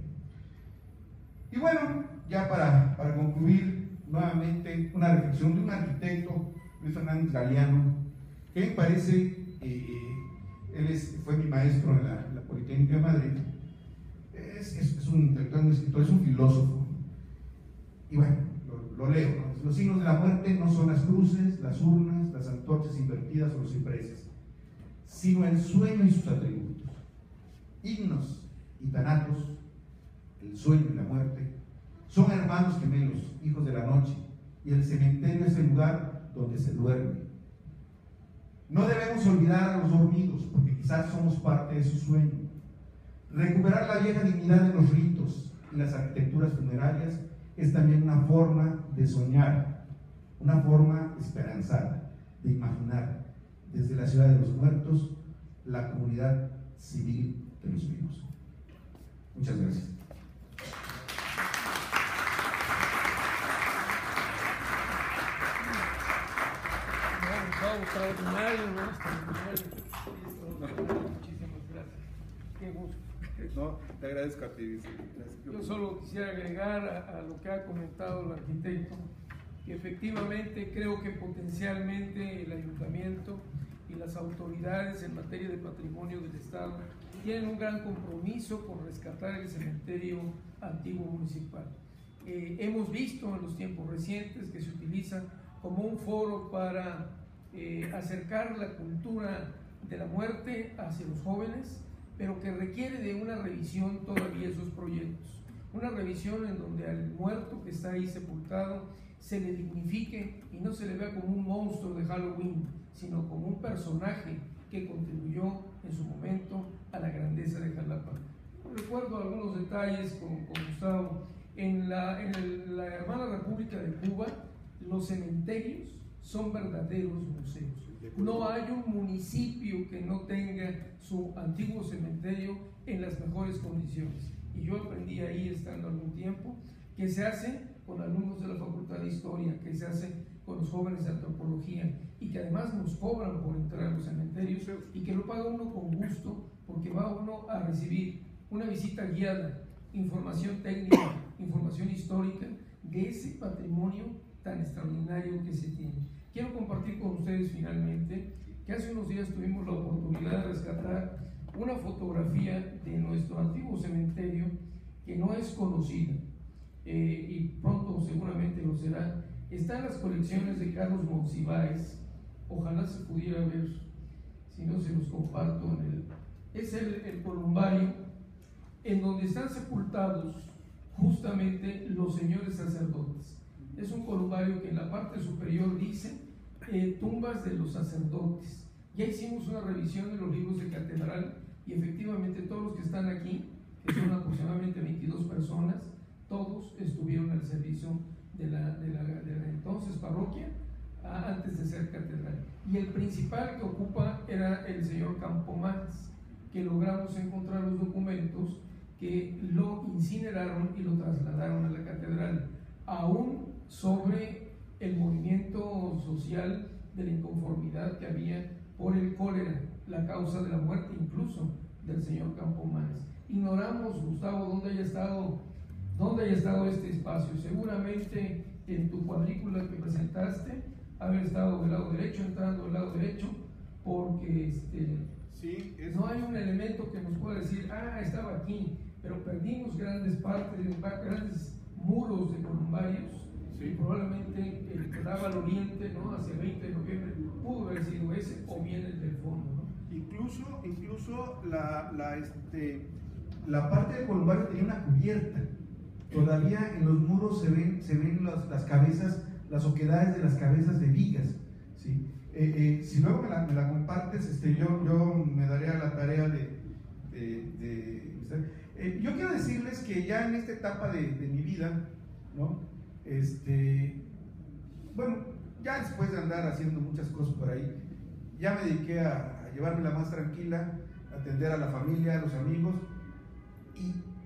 Y bueno, ya para concluir, nuevamente una reflexión de un arquitecto, Luis Fernández Galeano, que me parece fue mi maestro en la Politécnica de Madrid. Es un intelectual, un escritor, es un filósofo. Y bueno, lo leo, ¿no? Los signos de la muerte no son las cruces, las urnas, las antorchas invertidas o los cipreses, sino el sueño y sus atributos. Ignos y tanatos, el sueño y la muerte, son hermanos gemelos, hijos de la noche, y el cementerio es el lugar donde se duerme. No debemos olvidar a los dormidos, porque quizás somos parte de su sueño. Recuperar la vieja dignidad de los ritos y las arquitecturas funerarias es también una forma de soñar, una forma esperanzada, de imaginar desde la ciudad de los muertos la comunidad civil de los vivos. Muchas gracias. Extraordinario, ¿no? Muchísimas gracias. Qué gusto. No, te agradezco a ti. Yo solo quisiera agregar a lo que ha comentado el arquitecto, que efectivamente creo que potencialmente el ayuntamiento y las autoridades en materia de patrimonio del Estado tienen un gran compromiso con rescatar el cementerio antiguo municipal. Hemos visto en los tiempos recientes que se utiliza como un foro para acercar la cultura de la muerte hacia los jóvenes, pero que requiere de una revisión todavía esos proyectos. Una revisión en donde al muerto que está ahí sepultado se le dignifique y no se le vea como un monstruo de Halloween, sino como un personaje que contribuyó en su momento a la grandeza de Jalapa. Recuerdo algunos detalles con Gustavo. En la hermana República de Cuba, los cementerios son verdaderos museos. No hay un municipio que no tenga su antiguo cementerio en las mejores condiciones. Y yo aprendí ahí, estando algún tiempo, que se hace con alumnos de la Facultad de Historia, que se hace con los jóvenes de Antropología, y que además nos cobran por entrar a los cementerios, y que lo paga uno con gusto, porque va uno a recibir una visita guiada, información técnica, información histórica de ese patrimonio tan extraordinario que se tiene. Quiero compartir con ustedes finalmente que hace unos días tuvimos la oportunidad de rescatar una fotografía de nuestro antiguo cementerio que no es conocida y pronto seguramente lo será. Está en las colecciones de Carlos Monsiváis. Ojalá se pudiera ver, si no se los comparto. Es el columbario en donde están sepultados justamente los señores sacerdotes. Es un columbario que en la parte superior dice tumbas de los sacerdotes. Ya hicimos una revisión de los libros de catedral y efectivamente todos los que están aquí, que son aproximadamente 22 personas, todos estuvieron al servicio de la entonces parroquia antes de ser catedral. Y el principal que ocupa era el señor Campomanes, que logramos encontrar los documentos que lo incineraron y lo trasladaron a la catedral, aún sobre el movimiento social de la inconformidad que había por el cólera, la causa de la muerte incluso del señor Campomanes. Ignoramos, Gustavo, dónde haya estado este espacio. Seguramente en tu cuadrícula que presentaste, haber estado del lado derecho, entrando del lado derecho, porque no hay un elemento que nos pueda decir, estaba aquí, pero perdimos grandes grandes muros de columbarios. Sí. Y probablemente el que daba al oriente, ¿no?, hacia el 20 de noviembre, pudo haber sido ese o bien el del fondo, ¿no? Incluso la parte del columbario tenía una cubierta. Todavía en los muros se ven las cabezas, las oquedades de las cabezas de vigas, ¿sí? Si luego me la compartes, yo me daré a la tarea yo quiero decirles que ya en esta etapa de mi vida, ¿no? Bueno, ya después de andar haciendo muchas cosas por ahí, ya me dediqué a llevármela más tranquila, a atender a la familia, a los amigos,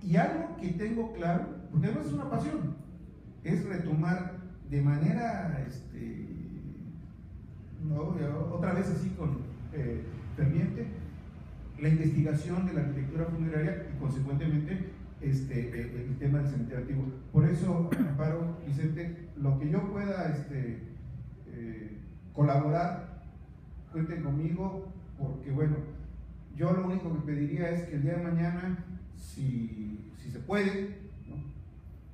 y algo que tengo claro, porque no es una pasión, es retomar de manera, otra vez así con ferviente, la investigación de la arquitectura funeraria y consecuentemente el tema del cementerio antiguo. Por eso, Amparo, Vicente, lo que yo pueda colaborar, cuenten conmigo, porque bueno, yo lo único que pediría es que el día de mañana, si se puede, ¿no?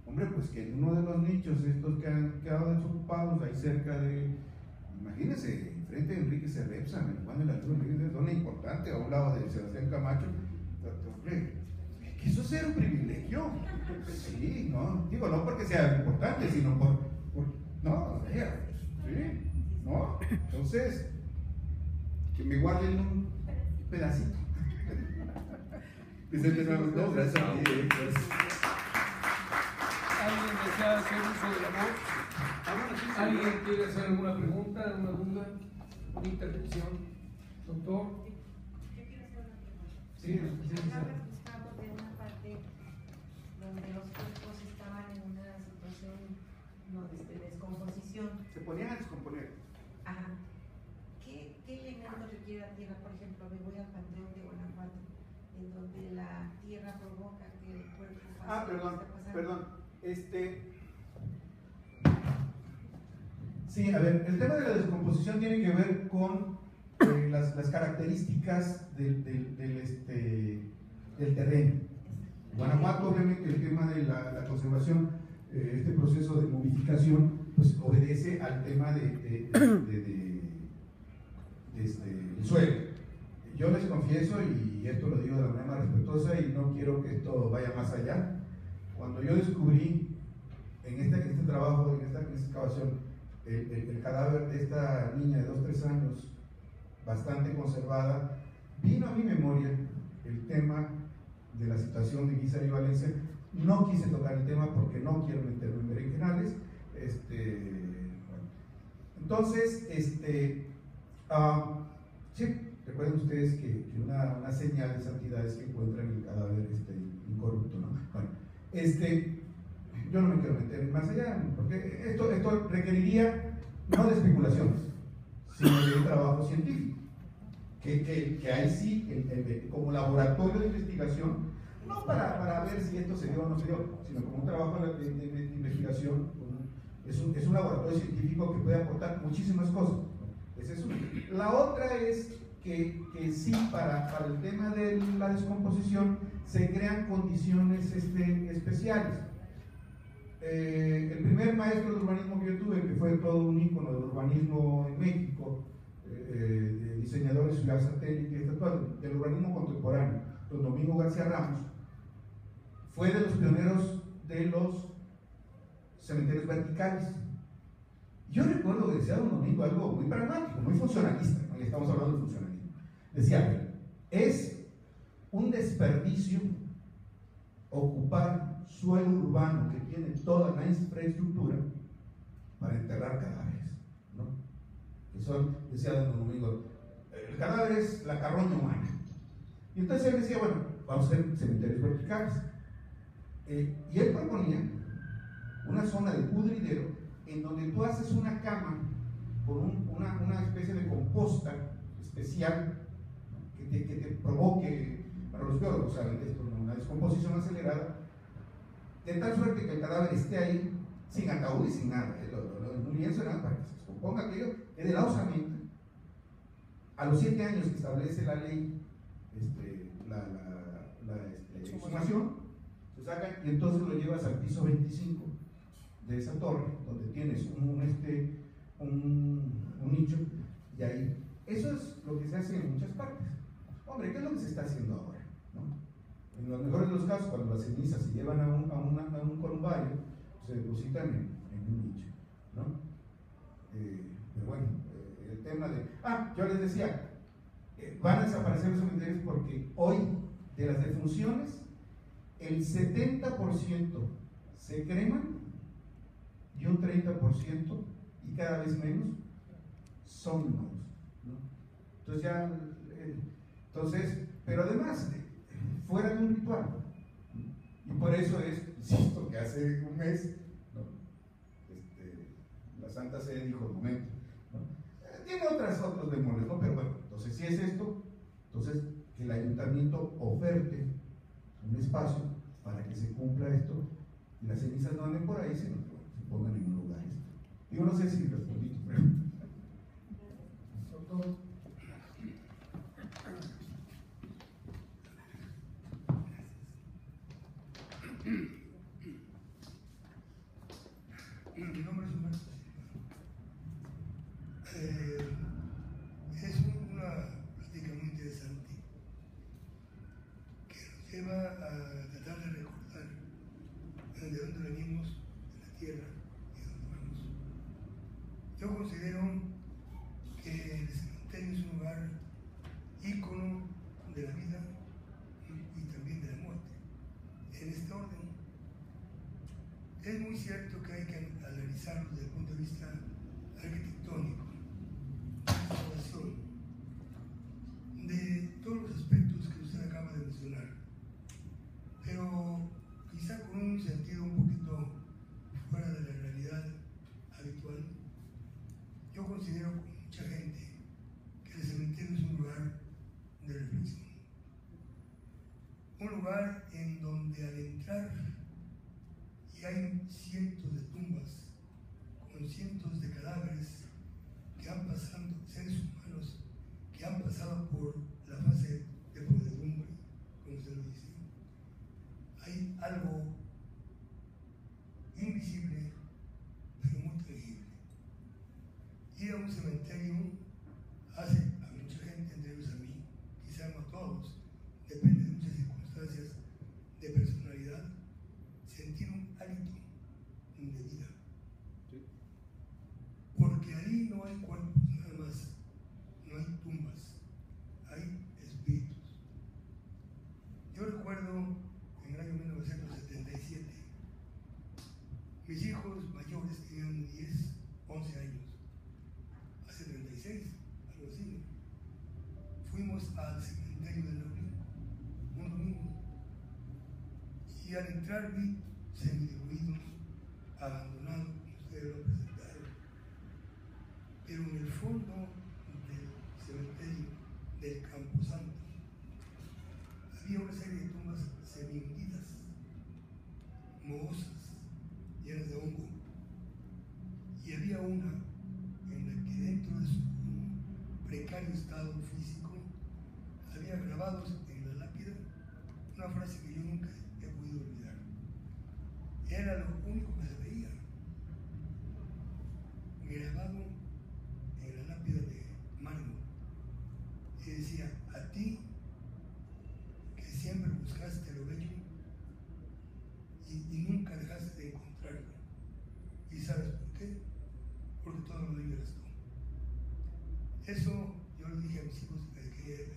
Hombre, pues que en uno de los nichos estos que han quedado desocupados, ahí cerca de, imagínense, enfrente de Enrique Cerveza, en Juan de la Cruz, es zona importante, a un lado de Sebastián Camacho, hombre, que eso sea un privilegio. Sí, no, digo, no porque sea importante, sino por no, sí, no, entonces, que me guarden un pedacito. Vicente, no, gracias a ti. ¿Alguien desea hacer uso de la voz? ¿Alguien quiere hacer alguna pregunta, alguna duda, una intervención? Doctor. Yo quiero hacer una pregunta. Sí, Estaba buscando de una parte donde los cuerpos estaban en una situación de descomposición. Se ponían a descomponer. Ajá. ¿Qué elemento requiere la tierra? Por ejemplo, me voy al Panteón de Guanajuato, en donde la tierra provoca que el cuerpo pase lo que está pasando. Perdón. Sí, a ver, el tema de la descomposición tiene que ver con las características del terreno. Guanajuato, obviamente, el tema de la conservación, este proceso de momificación, pues obedece al tema del suelo. Yo les confieso, y esto lo digo de la manera más respetuosa y no quiero que esto vaya más allá, cuando yo descubrí en este trabajo, en esta excavación, el cadáver de esta niña de 2-3 años, bastante conservada, vino a mi memoria el tema de la situación de Guízar y Valencia. No quise tocar el tema porque no quiero meterme en berenjenales. Bueno. Entonces, sí, recuerden ustedes que una señal de santidad es que encuentran el cadáver incorrupto, ¿no? Bueno, yo no me quiero meter más allá, porque esto requeriría no de especulaciones, sino de un trabajo científico, que ahí sí, como laboratorio de investigación, no para ver si esto se dio o no se dio, sino como un trabajo de investigación, es un laboratorio científico que puede aportar muchísimas cosas. Esa es una. La otra es que sí, para el tema de la descomposición se crean condiciones especiales. El primer maestro de urbanismo que yo tuve, que fue todo un ícono del urbanismo en México, diseñador de ciudad satélite, del urbanismo contemporáneo, don Domingo García Ramos, fue de los pioneros de los cementerios verticales. Yo recuerdo que decía don Domingo algo muy pragmático, muy funcionalista, ¿no? Ya estamos hablando de funcionalismo. Decía, es un desperdicio ocupar suelo urbano que tiene toda la infraestructura para enterrar cadáveres, ¿no? Eso decía don Domingo, el cadáver es la carroña humana. Y entonces él decía, bueno, vamos a hacer cementerios verticales. Y él proponía una zona de pudridero en donde tú haces una cama con una especie de composta especial que te provoque, para los biólogos saben de esto, una descomposición acelerada, de tal suerte que el cadáver esté ahí sin ataúd y sin nada, en un lienzo nada, para que se descomponga aquello, quede la osamenta. A los 7 años que establece la ley, la exhumación, se sacan y entonces lo llevas al piso 25 de esa torre, donde tienes un nicho, y ahí, eso es lo que se hace en muchas partes. Hombre, ¿qué es lo que se está haciendo ahora? ¿No? En los mejores de los casos, cuando las cenizas se llevan a un columbario, se depositan en un nicho, ¿no? Pero bueno, el tema de... yo les decía, van a desaparecer los cementerios porque hoy, de las defunciones, el 70% se creman y un 30%, y cada vez menos, son inhumados, ¿no? Entonces, pero además, fuera de un ritual, ¿no? Y por eso es, insisto, que hace un mes, ¿no? La Santa Sede dijo, momento, ¿no? Tiene otros demonios, ¿no? Pero bueno, entonces si es esto, entonces que el ayuntamiento oferte un espacio para que se cumpla esto y las cenizas no anden por ahí, sino que se pongan en un lugar. Yo no sé si respondí tu pregunta. Doctor. Es una plática muy interesante que nos lleva a tratar de recordar de dónde venimos, de la tierra y de dónde vamos. Yo considero que el cementerio es un lugar ícono de la vida y también de la muerte. En este orden, es muy cierto que hay que analizarlo desde el punto de vista arquitectónico, de restauración, de todos los aspectos que usted acaba de mencionar, pero quizá con un sentido un poquito fuera de la realidad habitual. Yo considero con mucha gente que el cementerio es un lugar de reflexión, un lugar en donde al entrar y hay cientos de tumbas con cientos de cadáveres que han pasado, seres humanos que han pasado por la fase de podredumbre, como se lo dice, hay algo invisible pero muy tangible. Ir a un cementerio hace a mucha gente, entre ellos a mí, quizá no a todos, depende de muchas circunstancias de personalidad, sentir un hálito de vida. Porque ahí no hay cuerpos nada más, no hay tumbas, hay espíritus. Yo recuerdo en el año 1977, mis hijos mayores tenían 10, 11 años, hace 36, algo así. Fuimos al cementerio de la Unión un domingo y al entrar vi semidiluidos, abandonados, como ustedes lo presentaron. Pero en el fondo del cementerio del Camposanto había una serie de tumbas semi-hundidas, mohosas, llenas de hongo. Y había una en la que dentro de su precario estado físico había grabados en la lápida una frase que yo nunca he podido olvidar. Era lo único que se veía, grabado en la lápida de mármol, y decía: a ti que siempre buscaste lo bello y nunca dejaste de encontrarlo. ¿Y sabes por qué? Porque todo lo bello eres tú. Eso yo le dije a mis hijos desde que